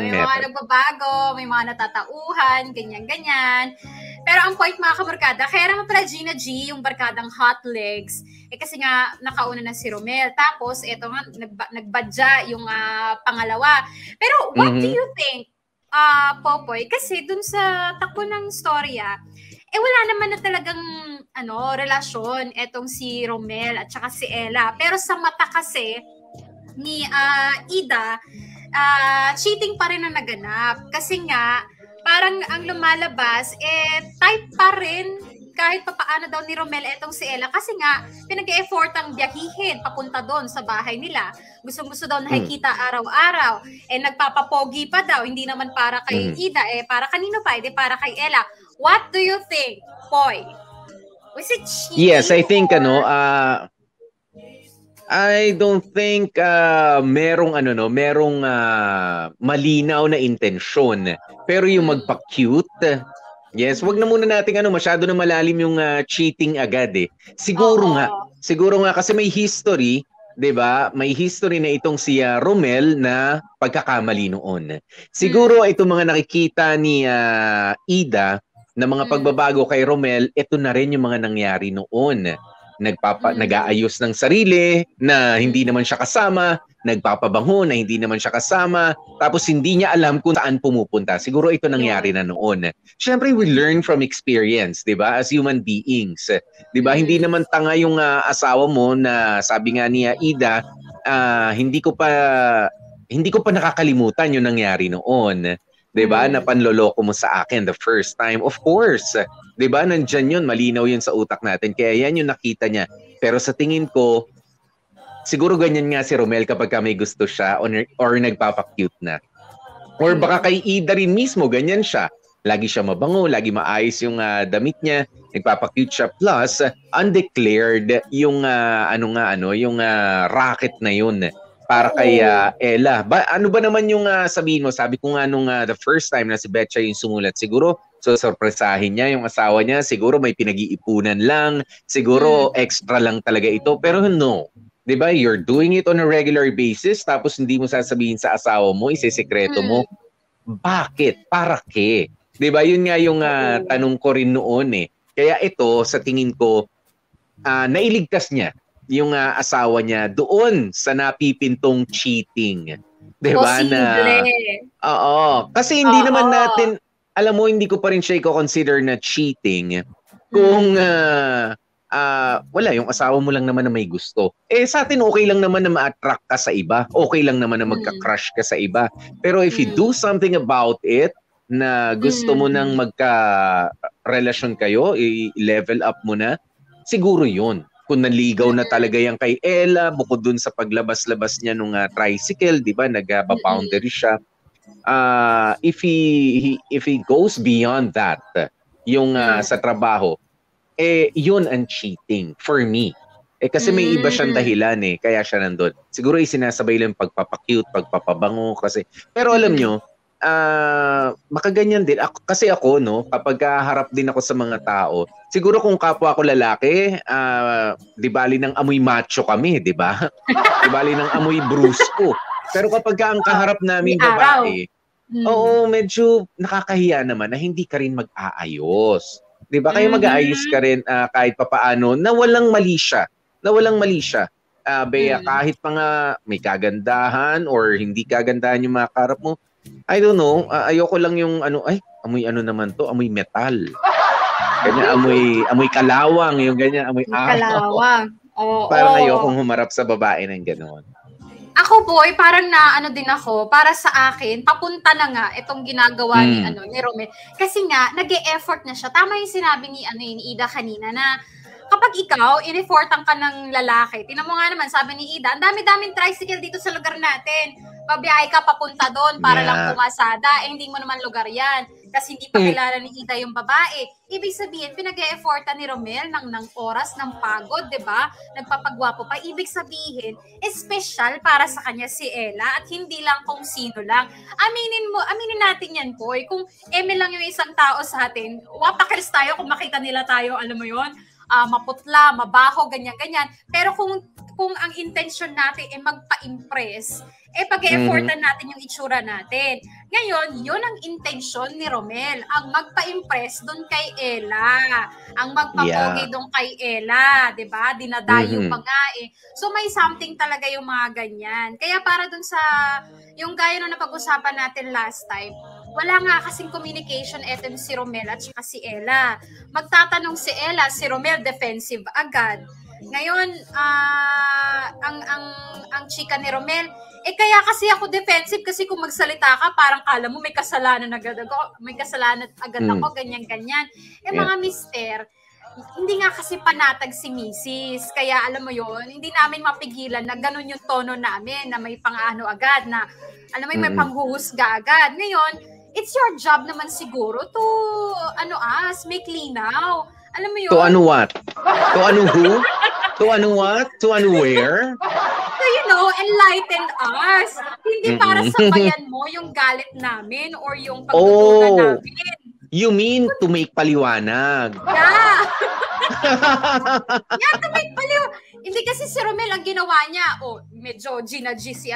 May mga nagbabago, may mga natatauhan, ganyan-ganyan. Pero ang point, mga kabarkada, kaya naman pala Gina G, yung barkadang Hot Legs, kasi nga nakauna na si Romel. Tapos, eto nga, nagbadya yung pangalawa. Pero what do you think, Popoy? Kasi dun sa takbo ng storya, wala naman na talagang relasyon etong si Romel at saka si Ella. Pero sa mata kasi ni Ida, cheating pa rin ang naganap. Kasi nga, parang ang lumalabas, type pa rin kahit papaano daw ni Romel etong si Ella. Kasi nga, pinag-e-effort ang biyahihin papunta doon sa bahay nila. Gustong-gusto daw nakikita araw-araw. Nagpapapogi pa daw. Hindi naman para kay Ida. Para kanino pa? Para kay Ella. What do you think, Poy? Was it cheating? Yes, I think, I don't think merong malinaw na intensyon. Pero yung magpa-cute, yes, wag na muna nating masyado na malalim yung cheating agad eh. Siguro nga kasi may history, 'di ba? May history na itong si Romel na pagkakamali noon. Siguro itong mga nakikita ni Ida na mga pagbabago kay Romel, ito na rin yung mga nangyari noon. Nag-aayos ng sarili na hindi naman siya kasama, nagpapabango na hindi naman siya kasama, tapos hindi niya alam kung saan pumupunta. Siguro ito nangyari na noon. Siyempre, we learn from experience, 'di ba? As human beings, 'di ba? Hindi naman tanga yung asawa mo na sabi nga niya, Ida, hindi ko pa nakakalimutan yung nangyari noon. 'Di ba? Na panloloko mo sa akin the first time. Of course. 'Di ba? Nandiyan 'yun, malinaw 'yun sa utak natin. Kaya yan yung nakita niya. Pero sa tingin ko, siguro ganyan nga si Romel kapag may gusto siya or nagpapa-cute na. Or baka kay Ida rin mismo, ganyan siya. Lagi siya mabango, lagi maayos yung damit niya, nagpapa-cute siya. Plus, undeclared yung yung racket na yun para kay Ella. Ano ba naman yung sabihin mo? Sabi ko nga nung the first time na si Betcha yung sumulat, siguro so sorpresahin niya yung asawa niya, siguro may pinag-iipunan lang, siguro extra lang talaga ito. Pero no. 'Di ba? You're doing it on a regular basis tapos hindi mo sasabihin sa asawa mo, isesekreto mo. Bakit? Para ke? 'Di ba? Yun nga yung tanong ko rin noon eh. Kaya ito sa tingin ko nailigtas niya yung asawa niya doon sa napipintong cheating. Diba? Oo. Kasi hindi naman natin, alam mo, hindi ko pa rin siya i-consider na cheating kung wala, yung asawa mo lang naman na may gusto. Sa atin, okay lang naman na ma-attract ka sa iba. Okay lang naman na magka-crush ka sa iba. Pero if you do something about it, na gusto mo nang magka-relasyon kayo, i-level up mo na, siguro yun. Kung naligaw na talaga yan kay Ella, bukod dun sa paglabas-labas niya nung tricycle, di ba, nag-boundary siya. If he goes beyond that, yung sa trabaho, yun ang cheating for me. Kasi may iba siyang dahilan kaya siya nandun. Siguro isinasabay lang pagpapacute, pagpapabango kasi. Pero alam nyo, makaganyan din. Kasi ako, no, kapag harap din ako sa mga tao, siguro kung kapwa ko lalaki, di bali ng amoy macho kami, di ba? Di bali ng amoy brusko. Pero kapag ang kaharap namin babae, oo, medyo nakakahiya naman na hindi ka rin mag-aayos. Di ba? Kaya mag-aayos ka rin kahit papaano na walang mali siya. Bea, kahit pa nga may kagandahan or hindi kagandahan yung mga karap mo, I don't know, ayoko lang yung amoy naman to, amoy metal. Ganyan, amoy kalawang, yung ganyan, amoy kalawang. Parang ayokong humarap sa babae ng gano'n. Ako boy, parang din ako, para sa akin, papunta na nga itong ginagawa ni Romel. Kasi nga, nag-e-effort na siya. Tama yung sinabi ni Ida kanina na kapag ikaw, in-effortan ka ng lalaki, tinan mo nga naman, sabi ni Ida, ang dami-daming tricycle dito sa lugar natin. Babiyahe ka papunta doon para lang pumasada. Hindi mo naman lugar yan. Kasi hindi pa kilala ni Ida yung babae. Ibig sabihin, pinag-e-effortan ni Romel ng oras, ng pagod, diba? Nagpapagwapo pa. Ibig sabihin, special para sa kanya si Ella at hindi lang kung sino lang. Aminin natin yan, boy. Kung eme lang yung isang tao sa atin, wapakers tayo kung makita nila tayo, alam mo yon, maputla, mabaho, ganyan-ganyan. Pero kung ang intention natin ay magpa-impress, pag-e-effortan natin yung itsura natin. Ngayon, yun ang intention ni Romel, ang magpa-impress doon kay Ella, ang magpapogi doon kay Ella, 'di ba? Dinadayo pa nga So may something talaga yung mga ganyan. Kaya para doon sa yung gaya nung napag-usapan natin last time, wala nga kasing communication etong si Romel at saka si Ella. Magtatanong si Ella, si Romel defensive agad. Ngayon, ang chika ni Romel, kaya kasi ako defensive kasi kung magsalita ka, parang kala mo may kasalanan agad ako, ganyan-ganyan. Mga mister, hindi nga kasi panatag si Mrs. Kaya alam mo yon, hindi namin mapigilan na ganun yung tono namin, na may pang-ano agad, na alam mo may panghuhusga agad. Ngayon, it's your job naman siguro to, make linaw. Alam mo yun? To ano what? To ano who? To ano what? To ano where? So, enlighten us. Hindi para sabayan mo yung galit namin or yung pagdududa namin. You mean to make paliwanag? Yeah. To make paliwanag. Hindi kasi si Romel ang ginawa niya. Medyo Gina G si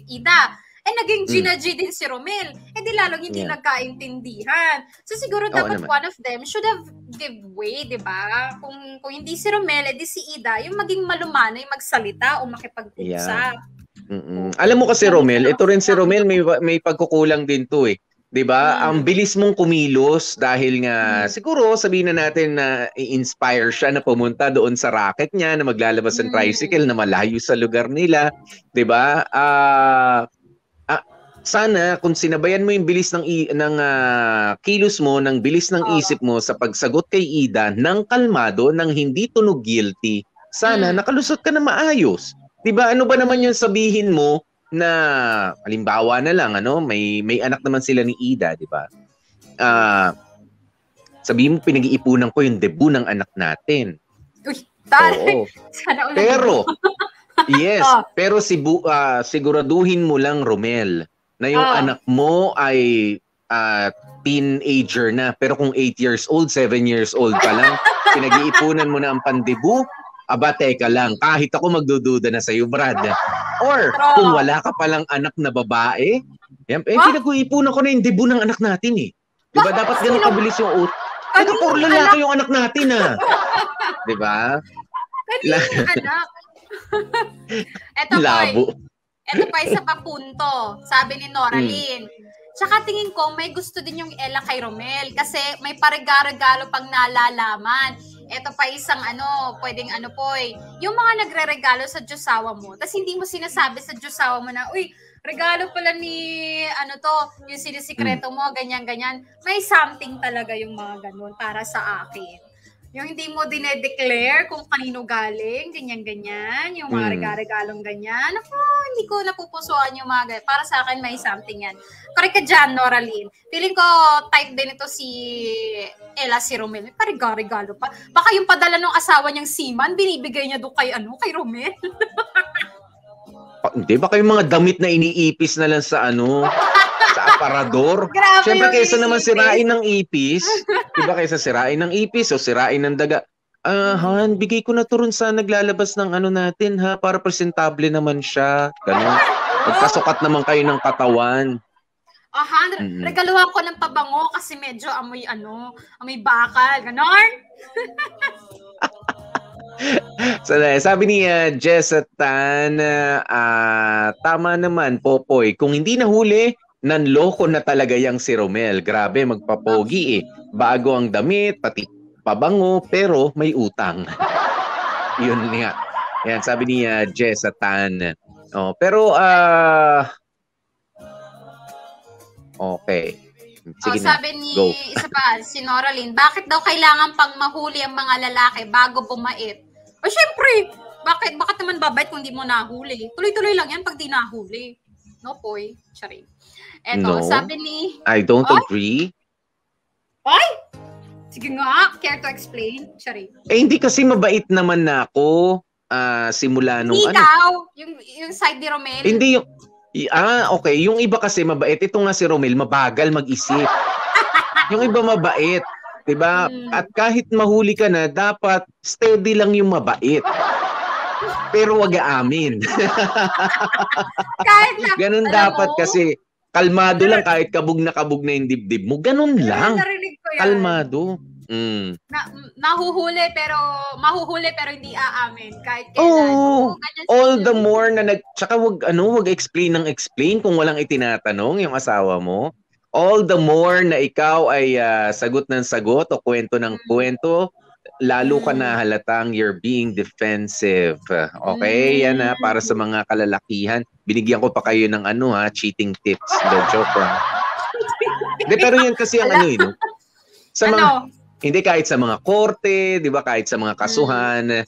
Ida. Naging Gina G din si Romel. Di lalong hindi nagkaintindihan. So siguro dapat one of them should have give way, di ba? Kung hindi si Romel, di si Ida, yung maging malumanay, magsalita o makipag-usap. Alam mo kasi Romel, ito rin si Romel, may pagkukulang din to di ba? Ang bilis mong kumilos dahil nga siguro sabihin na natin na i-inspire siya na pumunta doon sa racket niya, na maglalabas ng tricycle na malayo sa lugar nila, di ba? Sana kung sinabayan mo yung bilis ng kilos mo, ng bilis ng isip mo sa pagsagot kay Ida ng kalmado, ng hindi tunog guilty, sana nakalusot ka na maayos. 'Di ba? Ano ba naman yung sabihin mo na halimbawa na lang may anak naman sila ni Ida, 'di ba? Sabihin mo pinag-iipunan ko yung debut ng anak natin. Uy, taray. Sana ulit. Pero pero siguraduhin mo lang, Romel, na yung anak mo ay teenager na. Pero kung 8 years old, 7 years old pa lang, pinag-iipunan mo na ang pandebu, teka lang, kahit ako magdududa na sa'yo, Brad. Or, kung wala ka palang anak na babae, pinag-iipunan ko na yung debu ng anak natin Diba dapat ganun kabilis yung Ito, puro lalaki yung anak natin, Di ba? Kanina yung anak. Ito pa isa pa punto. Sabi ni Noraline. Tsaka tingin ko, may gusto din yung Ella kay Romel kasi may paregalo-regalo pang nalalaman. Ito pa isang pwedeng yung mga nagre-regalo sa Diyosawa mo. Tapos hindi mo sinasabi sa Diyosawa mo na, uy, regalo pala ni, yung sinisikreto mo, ganyan-ganyan. May something talaga yung mga ganun para sa akin. Yung hindi mo dinedeclare kung kanino galing, ganyan-ganyan, yung mga regalo-regalong ganyan. Ako, hindi ko napupusuan yung mga ganyan. Para sa akin, may something yan. Correct ka dyan, Noraline. Feeling ko, type din ito si Ella, si Romel. May regalo pa. Baka yung padala ng asawa niyang seaman, binibigay niya doon kay Romel. Hindi, baka yung mga damit na iniipis na lang sa sa aparador. Siyempre, kaysa naman sirain ng ipis, diba kaysa sirain ng ipis o sirain ng daga, Han, bigay ko na to rin sa naglalabas ng natin, para presentable naman siya. Ganun. Magkasukat naman kayo ng katawan. Regaluhan ko ng pabango kasi medyo amoy bakal. Ganon. So, sabi ni Jessatan, tama naman, Popoy. Kung hindi nahuli, nanloko na talaga yang si Romel. Grabe, magpapogi Bago ang damit, pati pabango, pero may utang. Yun nga. Yan, sabi ni Jessatan. Pero, okay. Sige sabi ni isa pa, si Noraline, bakit daw kailangan pang mahuli ang mga lalaki bago bumait? Syempre, bakit naman babait kung di mo nahuli? Tuloy-tuloy lang yan pag di nahuli. No, Poy. Sorry. Eto, sabi ni... I don't agree. Ay! Sige nga, care to explain? Sorry. Hindi kasi mabait naman na ako simula nung Ikaw, yung side ni Romel. Hindi yung... okay. Yung iba kasi mabait. Ito nga si Romel, mabagal mag-isip. Yung iba mabait. Diba? At kahit mahuli ka na, dapat steady lang yung mabait. Pero wag aamin. Kahit na, ganun dapat kasi. Kalmado lang kahit kabog na yung dibdib mo. Ganun lang. Narinig ko yan. Kalmado. Mahuhuli pero hindi aamin kahit kailan. All the more na tsaka wag explain kung walang itinatanong yung asawa mo. All the more na ikaw ay sagot ng sagot o kwento ng kwento, lalo ka na halatang you're being defensive. Okay? Yan para sa mga kalalakihan. Binigyan ko pa kayo ng cheating tips. The joke lang. Pero yan kasi ang Sa mga hindi kahit sa mga korte, 'di ba, kahit sa mga kasuhan,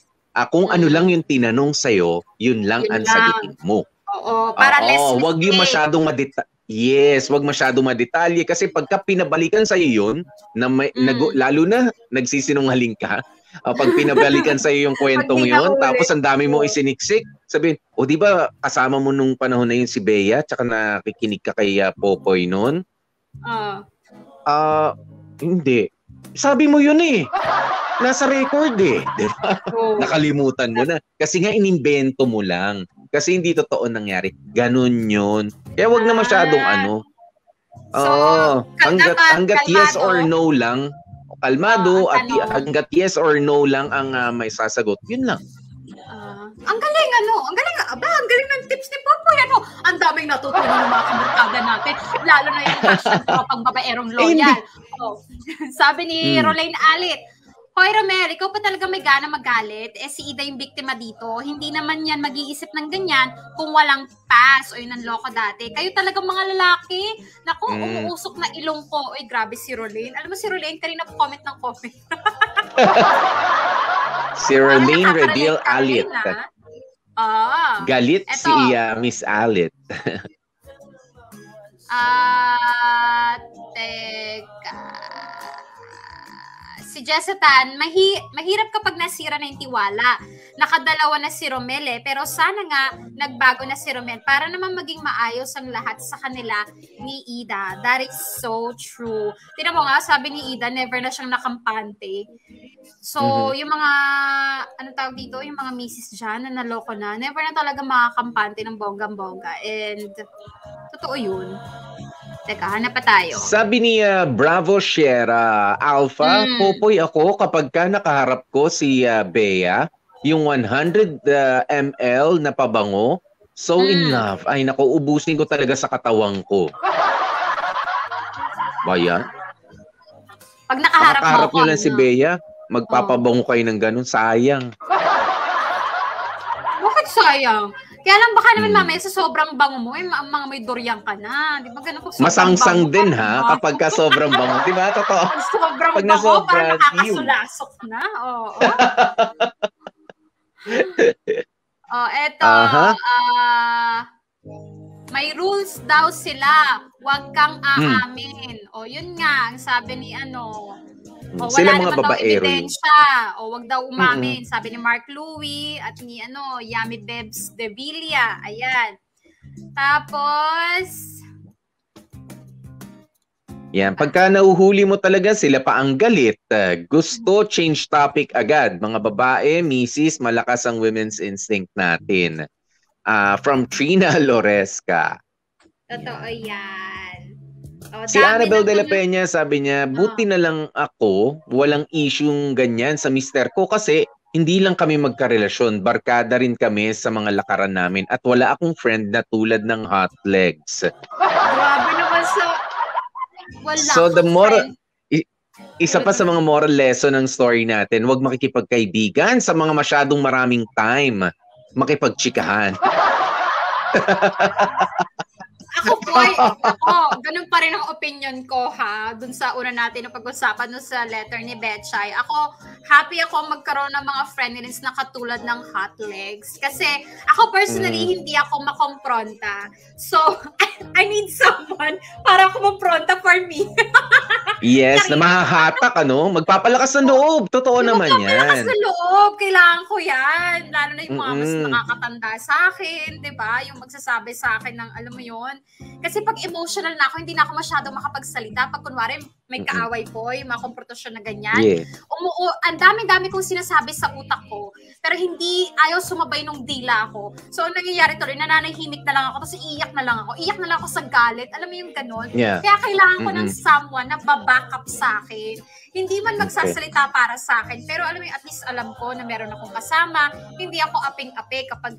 kung ano lang yung tinanong sa iyo, yun lang ang sagutin mo. Oo, para less mistake. Wag yung masyadong wag masyadong madetalye kasi pagka pinabalikan sa iyo yun, lalo na nagsisinungaling ka, pag pinabalikan sa iyo yung kwentong yun, tapos ang dami mo isiniksik, sabihin, di ba kasama mo nung panahon na yun si Bea, tsaka nakikinig ka kay Popoy noon? Hindi. Sabi mo yun nasa record diba? Nakalimutan mo na. Kasi nga inimbento mo lang. Kasi hindi totoo nangyari. Ganun yun. Kaya wag na masyadong hanggat yes or no lang, kalmado at hanggat yes or no lang ang may sasagot, yun lang. Ang galing ang galing ng tips ni Popoy, ang daming natutunan ng mga kabarkada natin, lalo na yung hashtag pang babaerong loyal. Sabi ni Rolayne Alit, Hoy Romel, ikaw pa talaga may gana magalit, si Ida yung biktima dito, hindi naman yan mag-iisip ng ganyan kung walang pass o yung nanloko dati. Kayo talagang mga lalaki, naku, umuusok na ilong ko. Uy, grabe si Rolayne. Alam mo si Rolayne, kanina po comment ng comment. Si Rolayne Reveal Alit. Galit si Miss Alit. Teka. Si Jessatan, mahirap kapag nasira na yung tiwala. Nakadalawa na si Romel pero sana nga nagbago na si Romel para naman maging maayos ang lahat sa kanila ni Ida. That is so true. Tingnan mo nga, sabi ni Ida, never na siyang nakampante. So, yung mga, tawag dito, yung mga misis dyan na naloko na, never na talaga makakampante ng bonggang-bongga. And, totoo yun. Teka, hanap pa tayo. Sabi ni Bravo Sierra Alpha, popoy ako kapag ka nakaharap ko si Bea, yung 100 ml na pabango, so in love. Ay naku, ubusin ko talaga sa katawang ko. Bayan? Pag nakaharap nyo lang si Bea, magpapabango kayo ng ganun, sayang. Bakit sayang? Kaya lang baka naman mamaya sa sobrang bango mo, mga may durian ka na. Di ba ganun pag sobrang Masangsang bango din ka, ha, kapag ka sobrang bango. Di ba? Totoo. Pag sobrang Pag bango, nasobra, parang nakakasulasok na. Oo. Eto. May rules daw sila. Huwag kang aamin. Yun nga, ang sabi ni Sila wala mga naman daw babaero yun. ebidensya. Wag daw umamin. Sabi ni Mark Louie at ni Yami Bebs de Villa. Ayan. Tapos, yan, pagka nauhuli mo talaga sila pa ang galit, gusto change topic agad. Mga babae, misis, malakas ang women's instinct natin. From Trina Loresca. totoo yan. Si Annabel de la Peña, sabi niya, buti na lang ako, walang isyung ganyan sa mister ko kasi hindi lang kami magkarelasyon, barkada rin kami sa mga lakaran namin at wala akong friend na tulad ng Hot Legs. Grabe naman sa... Wala So the moral, friend. isa pa sa mga moral lesson ng story natin, huwag makikipagkaibigan sa mga masyadong maraming time makipagtsikahan. Ako po, ganun pa rin ang opinion ko ha, dun sa una natin na pag-usapan dun sa letter ni Betchay. Ako, happy ako magkaroon ng mga friends na katulad ng Hot Legs. Kasi ako personally, hindi ako makompronta. So, I need someone para kumompronta for me. Yes, na mahahatak, magpapalakas ng loob. Totoo naman yan. Magpapalakas ng loob, kailangan ko yan. Lalo na yung mga mas nakakatanda sa akin, di ba? Yung magsasabi sa akin ng, alam mo yun. Kasi pag emotional na ako, hindi na ako masyadong makapagsalita. Pag kunwari, may kaaway po, yung mga komportasyon na ganyan. Yeah. Ang dami-dami kong sinasabi sa utak ko, pero hindi ayaw sumabay nung dila ko. So, ang nangyayari tuloy, nananahimik na lang ako, tapos iiyak na lang ako. Iiyak na lang ako sa galit. Alam mo yung ganun? Yeah. Kaya kailangan ko ng someone na back up sa akin. Hindi man magsasalita para sa akin, pero alam mo, at least alam ko na meron akong kasama. Hindi ako aping-ape kapag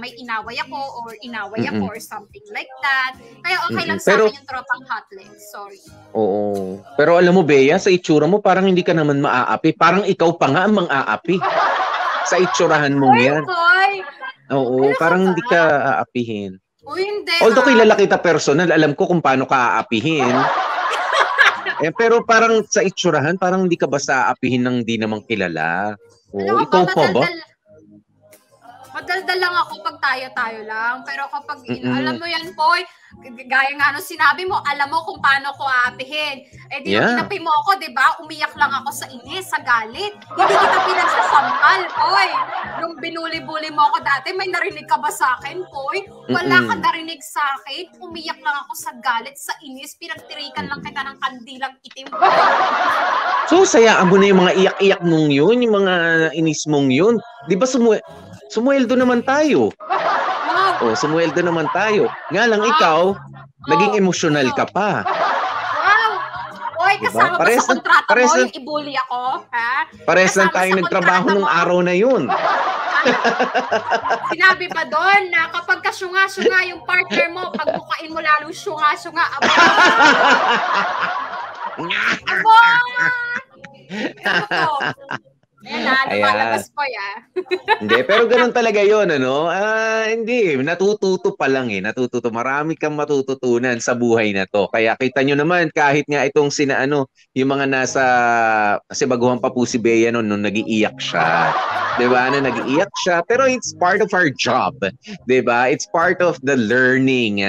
may inaway ako or inaway ako or something like that. Kaya okay lang sa akin yung tropang Hot Legs. Sorry. Oo. Pero alam mo, Bea, sa itsura mo, parang hindi ka naman maaapi. Parang ikaw pa nga ang mang-aapi. Sa itsurahan mo yan. Oo, parang hindi ka aapihin. Hindi. Although kilala kita personal, alam ko kung paano ka aapihin. Pero parang sa itsurahan, parang hindi ka basta aapihin ng di namang kilala. Oo, ikaw pa ba? Madaldal lang ako pag tayo-tayo lang. Pero kapag, alam mo yan, Poy, gaya nga nung sinabi mo, alam mo kung paano ko aapihin. Di nung inapi mo ako, di ba? Umiyak lang ako sa inis, sa galit. Hindi kita pinagsasampal, Poy. Nung binuli-buli mo ako dati, may narinig ka ba sa akin, Poy? Wala ka narinig sa akin. Umiyak lang ako sa galit, sa inis. Pinagtirikan lang kita ng kandilang itim. So, sayaan mo na yung mga iyak-iyak mong yun, yung mga inis mong yun. Di ba sumueldo naman tayo? Sumueldo naman tayo. Nga lang ikaw, naging emosyonal ka pa. Wow! Oy, kasama ba sa kontrata mo yung ibuli ako? Ha? Pares lang tayo nagtrabaho nung araw na yun. Sinabi pa doon na kapag kasyunga-syunga yung partner mo, pagbukain mo lalong syunga-syunga. Abo! Lumalabas po Hindi, pero ganun talaga yun, hindi, natututo pa lang natututo. Marami kang matututunan sa buhay na to. Kaya kita nyo naman, kahit nga itong yung mga nasa, kasi baguhan pa po si Bea nung nag-iiyak siya. Diba? Nag-iiyak siya, pero it's part of our job. Diba? It's part of the learning.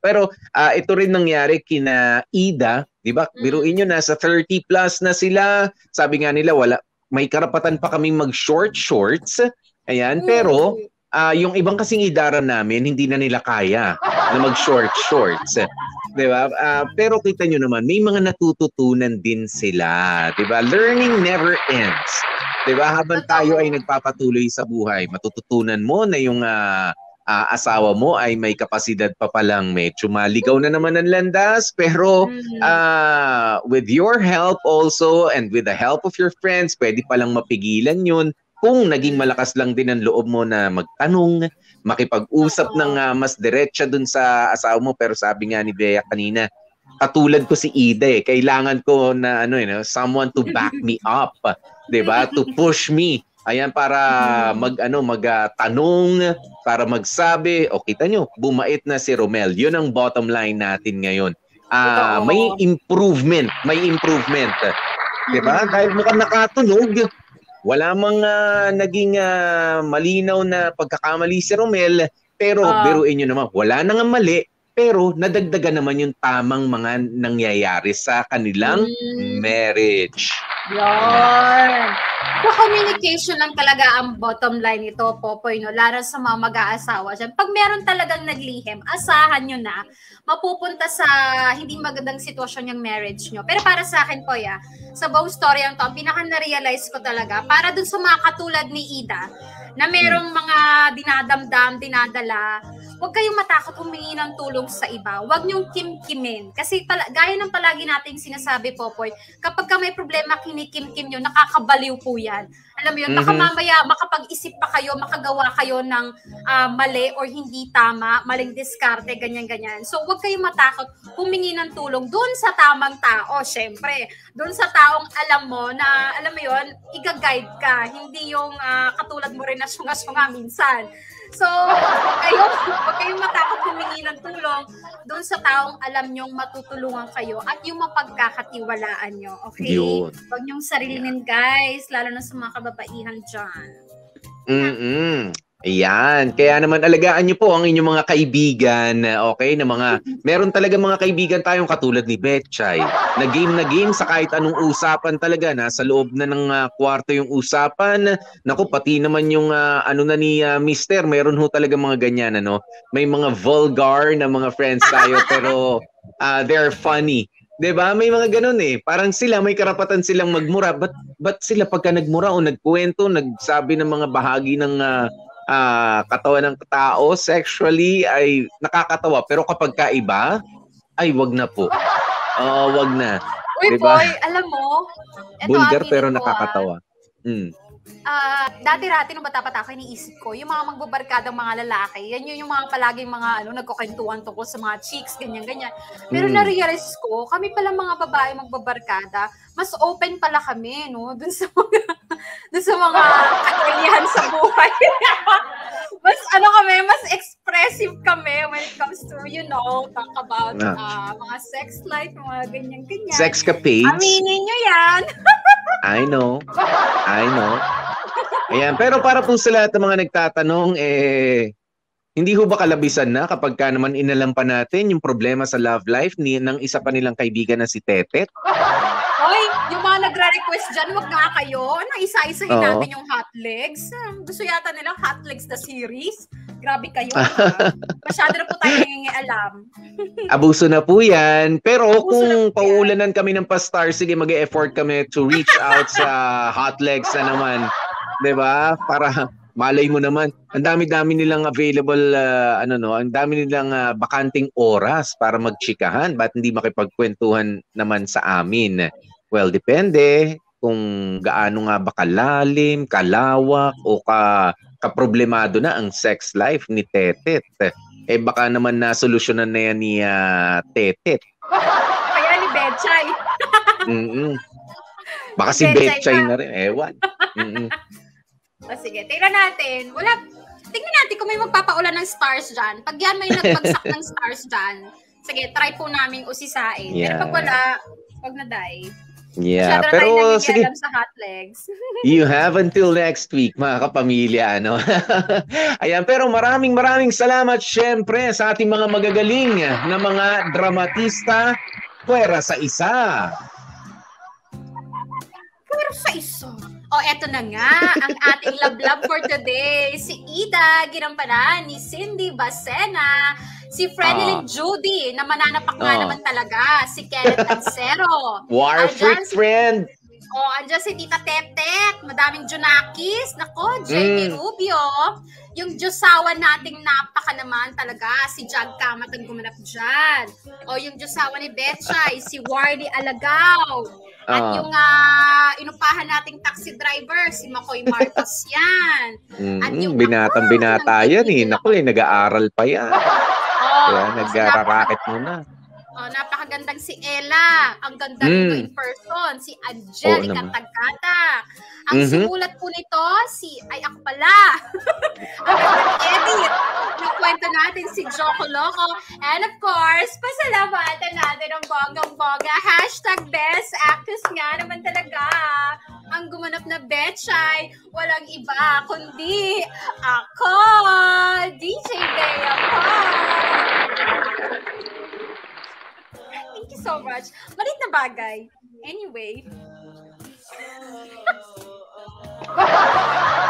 Pero ito rin nangyari kina Ida, diba? Biruin nyo, nasa 30 plus na sila. Sabi nga nila, may karapatan pa kaming mag-short shorts. Ayan, pero yung ibang kasing idaran namin, hindi na nila kaya na mag-short shorts. Diba? Pero kita nyo naman, may mga natututunan din sila. Diba? Learning never ends. Diba? Habang tayo ay nagpapatuloy sa buhay, matututunan mo na yung asawa mo ay may kapasidad pa palang medyo maligaw na naman ang landas, pero with your help also and with the help of your friends, pwede palang mapigilan yun kung naging malakas lang din ang loob mo na magtanong, makipag-usap ng mas diretsa dun sa asawa mo. Pero sabi nga ni Bea kanina, katulad ko si Ida kailangan ko na someone to back me up, 'di ba? To push me. Ayan, para magtanong, para magsabi, kita nyo, bumait na si Romel. Yun ang bottom line natin ngayon. May improvement. Diba? Dahil mukhang nakatunog, wala mang naging malinaw na pagkakamali si Romel, pero biruin nyo naman, wala nang mali, pero nadagdagan naman yung tamang mga nangyayari sa kanilang marriage. Yan. So, communication lang talaga ang bottom line nito, Popoy, no? Lalo sa mga mag-aasawa dyan. Pag meron talagang naglihim, asahan nyo na mapupunta sa hindi magandang sitwasyon yung marriage nyo. Pero para sa akin, Poy, sa buong story ang to, ang pinaka-na-realize ko talaga, para dun sa mga katulad ni Ida, na merong mga dinadala, huwag kayong matakot humingi ng tulong sa iba. Huwag niyong kim-kimin. Kasi gaya ng palagi nating sinasabi, Popoy, kapag ka may problema, kinikim-kim nyo, nakakabaliw po yan. Alam mo yun, baka mamaya makapag-isip pa kayo, makagawa kayo ng mali or hindi tama, maling diskarte, ganyan-ganyan. So, huwag kayong matakot humingi ng tulong doon sa tamang tao, syempre. Doon sa taong alam mo na, alam mo yun, i-guide ka. Hindi yung katulad mo rin na syunga-syunga minsan. So, huwag kayong matakot humingi ng tulong doon sa taong alam nyong matutulungan kayo at yung mapagkakatiwalaan nyo. Okay? Huwag nyong sarilinin, guys, lalo na sa mga kababaihan dyan. Ayan. Kaya naman alagaan niyo po ang inyong mga kaibigan, okay? Na meron talaga mga kaibigan tayong katulad ni Betchay. Na game sa kahit anong usapan talaga. Nasa loob na ng kwarto yung usapan. Naku, pati naman yung ni Mister. Meron ho talaga mga ganyan, May mga vulgar na mga friends tayo pero they're funny. 'Di ba? May mga ganun Parang sila may karapatan silang magmura. But sila pagka nagmura o nagkuwento, nagsabi ng mga bahagi ng katawan ng tao sexually ay nakakatawa, pero kapag kaiba ay wag na po. Wag na. Uy, diba? Boy, alam mo, vulgar pero nakakatawa. Dati-rati nung bata-bata ako, iniisip ko, yung mga magbabarkadang mga lalaki, yan yung mga palaging mga nagkukwentuhan tungkol sa mga chicks, ganyan-ganyan. Pero na-realize ko, kami pala mga babae magbabarkada, mas open pala kami, dun sa mga kagalihan sa buhay. mas expressive kami when it comes to, talk about mga sex life, mga ganyan-ganyan. Sexcapades. Aminin nyo yan. I know. Ayan, pero para po sa lahat ng mga nagtatanong, hindi ho ba kalabisan na kapag ka naman inalam pa natin yung problema sa love life ng isa pa nilang kaibigan na si Tetet? Hoy, yung mga nagre-request dyan, wag nga kayo. Isa-isahin natin yung Hot Legs. Gusto yata nilang Hot Legs the series. Grabe kayo. Masyado na po tayo nangingialam. Abuso na po yan. Pero kung pauulanan kami ng pa-star, sige, mag-e-effort kami to reach out sa Hot Legs na naman. 'Di ba? Para malay mo naman, ang dami-dami nilang available, ang dami nilang bakanting oras para magchikahan. Ba't hindi makipagkwentuhan naman sa amin? Well, depende kung gaano nga ba kalalim, kalawak, o kaproblemado na ang sex life ni Tetet. Baka naman nasolusyonan na yan ni Tetet. Kaya ni Betchay. Baka si Betchay na rin. Ewan. Sige, tingnan natin. Tingnan natin kung may magpapaulan ng stars dyan. Pag yan may nagbagsak ng stars dyan, sige, try po namin usisain. Yeah. Pero pag wala, wag na die. Yeah, masyado pero na sige. Sa Hot Legs. You have until next week, mga kapamilya, Ayan, pero maraming salamat syempre sa ating mga magagaling na mga dramatista. Puwera sa isa. Eto na nga, ang ating love for today. Si Ida, ginampanan ni Cindy Bacena. Si Frenilyn Judy, na mananapak nga naman talaga. Si Kenneth Ancero. War freak friend. Andyan si Tita Tetet. Madaming Junakis. Nako, Jamie Rubio. Yung Diyosawa nating napaka naman talaga. Si Jag Kamat ang gumanap dyan. Yung Diyosawa ni Betchay, si Wardy Alagaw. At yung inupahan nating taxi driver, si Makoy Marcos yan. At yung binata yan eh. Naku, nag-aaral pa yan. Kaya nag-racket muna. Napakagandang si Ella. Ang ganda nito in person. Si Angelica Tagata. Ang sumulat po nito, ako pala. Ang edit. Yung kwento natin si Joko Loco. And of course, pasalamatan natin ang bonggang-bongga. #best actress nga naman talaga. Ang gumanap na Betchay, walang iba kundi ako, DJ Bea po. Thank you so much. Malit na bagay. Anyway.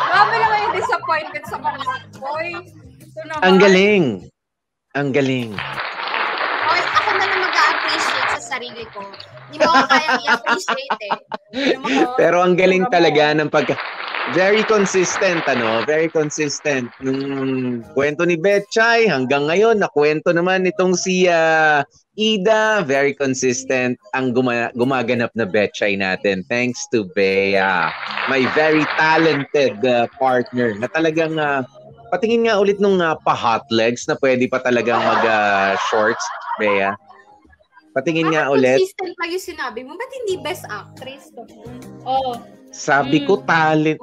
Grabe naman yung disappointment sa mga boy. Ang galing. Ang galing. Okay, ako na lang mag-a-appreciate sa sarili ko. Hindi mo ako kayang i-appreciate eh. Pero ang galing talaga ng very consistent, very consistent. Nung kwento ni Betchay, hanggang ngayon, nakwento naman itong si Ida, very consistent ang gumaganap na Betchay natin. Thanks to Bea, my very talented partner na talagang patingin nga ulit nung pa-hot legs na pwede pa talagang mag-shorts, Bea. Patingin nga ulit. Consistent lang yung sinabi mo. Ba't hindi best actress? Sabi ko talent.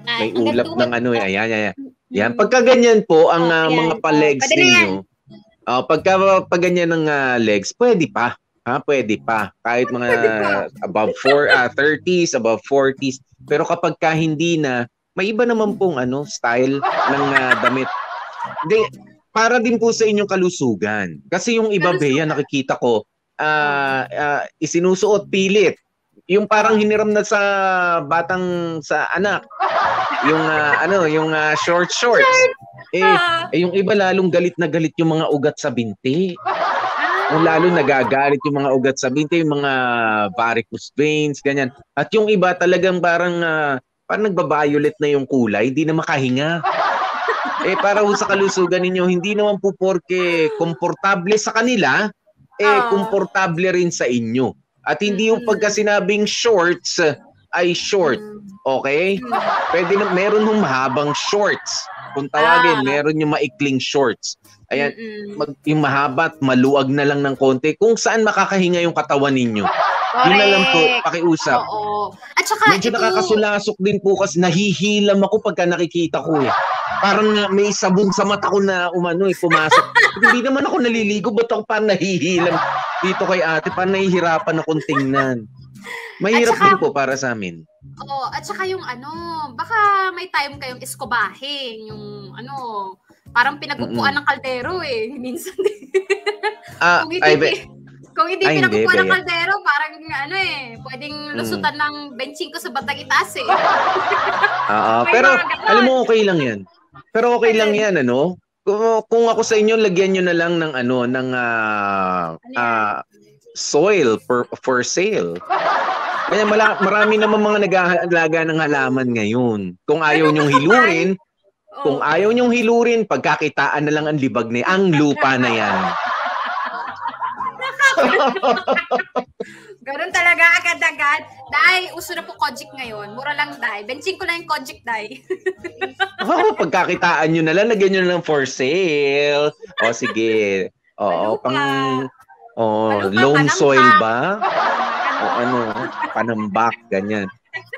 May ulap ng ayan. Yan. Pagka ganyan po ang mga pa-legs ninyo, pagka ganyan ng legs, pwede pa. Pwede pa. Kahit mga above 30s, above 40s. Pero kapag hindi na, may iba naman pong style ng damit. Hindi, para din po sa inyong kalusugan. Kasi yung iba, Bea, nakikita ko, isinusuot pilit. Yung parang hiniram na sa anak. Yung shorts. Yung iba lalong galit na galit yung mga ugat sa binti. Lalo nagagalit yung mga ugat sa binti, yung mga varicose veins, ganyan. At yung iba talagang parang nagba-violet na yung kulay, hindi na makahinga. Para sa kalusugan ninyo, hindi naman po porke komportable sa kanila, komportable rin sa inyo. At hindi yung pagka sinabing shorts ay short. Okay? Pwede na, meron yung mahabang shorts. Kung tawagin, meron yung maikling shorts. Ayan, yung mahaba at maluwag na lang ng konti. Kung saan makakahinga yung katawan ninyo. Yun na lang po, pakiusap. At saka, medyo nakakasulasok din po kasi nahihilam ako pagka nakikita ko eh. Parang may sabon sa mata ko na pumasok. Hindi naman ako naliligo, ba't ako parang nahihilam dito kay ate? Parang nahihirapan akong tingnan. Mahirap din po para sa amin. At saka yung baka may time kayong iskobahin, yung parang pinagupuan ng kaldero eh. Minsan kung hindi pinagupuan ng kaldero, parang pwedeng lusutan ng benching ko sa batang itaas eh. Pero alam mo, okay lang yan. Pero okay lang yan, Kung ako sa inyo, lagyan nyo na lang ng soil for sale. Kaya marami naman mga nag-aalaga ng halaman ngayon. Kung ayaw nyong hilurin, pagkakitaan na lang ang libag ang lupa na yan. Ganun talaga agad-agad. Dahil uso na po Kojic ngayon. Mura lang, Day. Benching ko na yung Kojic, Day. Pagkakitaan nyo na lang, lagyan nyo na lang for sale. Sige. Loam soil ba? Panambak, ganyan.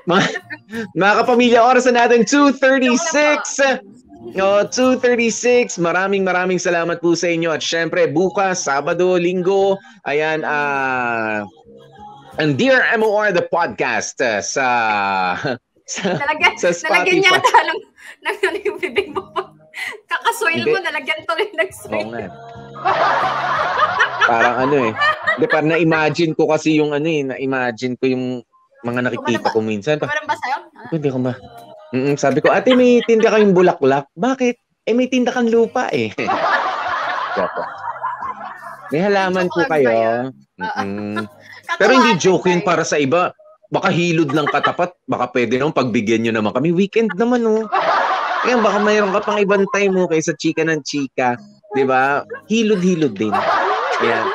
Mga kapamilya, oras na natin 2:36. 2:36. Maraming salamat po sa inyo. At syempre, bukas, Sabado, Linggo, ayan, ang Dear MOR, the podcast sa Spotify. Nalagyan yata ng yung bibig mo. Kakasoil mo, nalagyan tuloy ng soil. Oo nga. Parang Hindi, parang na-imagine ko kasi yung na-imagine ko yung mga nakikita ko minsan. Kumanan ba sa'yo? Hindi ko ba? Sabi ko, ate, may tinda kayong bulaklak. Bakit? May tinda kang lupa eh. May halaman po kayo. Pero hindi joke yun para sa iba. baka hilod lang katapat, baka pwede naman pagbigyan nyo naman kami. Weekend naman, oh. Kaya baka mayroon ka pang ibang time mo kaysa chika ng chika. Di ba? Hilod-hilod din. Kaya,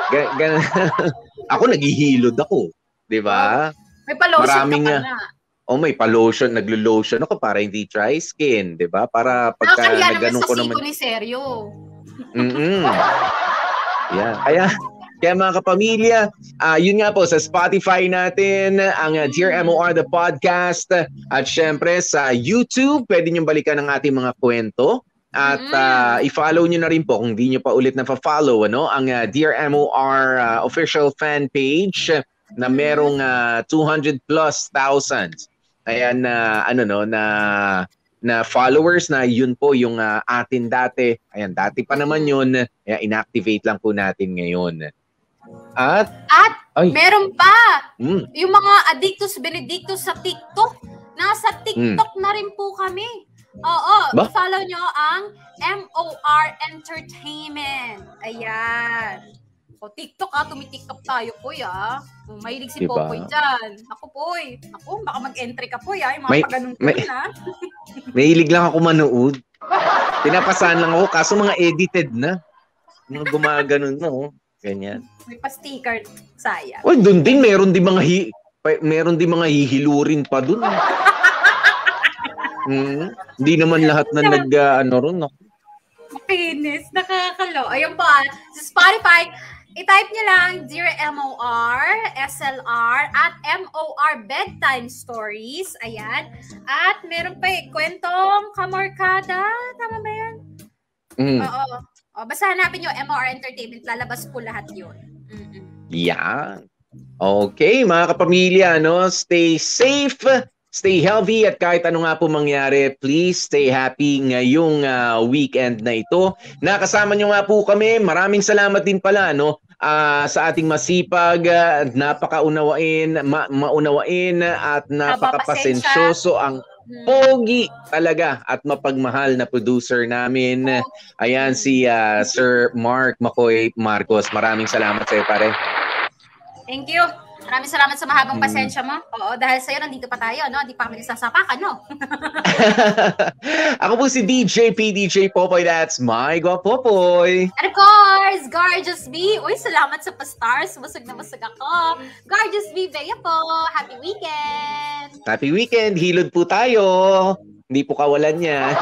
ako naghihilod ako. Di ba? May pa-lotion ka pa na. May pa-lotion, naglo-lotion ako para hindi dry skin, 'di ba? Para pagka nagganong ko naman ni Seryo. Yeah. Kaya mga kapamilya, yun nga po sa Spotify natin, ang Dear MOR the podcast, at syempre sa YouTube, pwede niyong balikan ang ating mga kwento. At i-follow nyo na rin po kung di nyo pa ulit na-follow ang Dear MOR official fan page na merong 200 plus thousands. Ayan na followers na yun po yung atin dati. Ayan, dati pa naman yun. Kaya inactivate lang po natin ngayon. At meron pa yung mga Addictus Benedictus sa TikTok. Nasa TikTok na rin po kami. I-follow nyo ang MOR Entertainment. Ayan. TikTok tumitiktok tayo po mahilig si Popoy dyan. Ako Poy. Baka mag-entry ka po yung mga pag-ganun-ganun Mahilig lang ako manood. Pinapasahan lang ako, kaso mga edited na. Mga gumaganon na ganyan. May pa-sticker, sayang. Doon din, meron din mga hihilurin pa doon. Hindi naman lahat na ron. Makinis, nakakalo. Ayun po, sa Spotify, i-type nyo lang Dear MOR, SLR, at MOR Bedtime Stories. Ayan. At meron pa kwentong Kamorkada. Tama ba yan? Oo. Basta hanapin nyo MOR Entertainment. Lalabas po lahat yun. Yan. Okay, mga kapamilya, stay safe, stay healthy, at kahit ano nga po mangyari, please stay happy ngayong weekend na ito. Nakasama nyo nga po kami. Maraming salamat din pala, sa ating masipag, napakaunawain, maunawain at napakapasensyoso ang pogi talaga at mapagmahal na producer namin. Ayan si Sir Mark Makoy Marcos. Maraming salamat sa iyo, pare. Thank you. Maraming salamat sa mahabang pasensya mo. Oo, dahil sa'yo nandito pa tayo, Hindi pa kami nasasapakan, Ako po si DJ PDJ Popoy. That's my Popoy. And of course, Gorgeous B. Uy, salamat sa pa-stars. Busog na busog ako. Gorgeous B, Bea po. Happy weekend. Happy weekend. Hilod po tayo. Hindi po kawalan yan.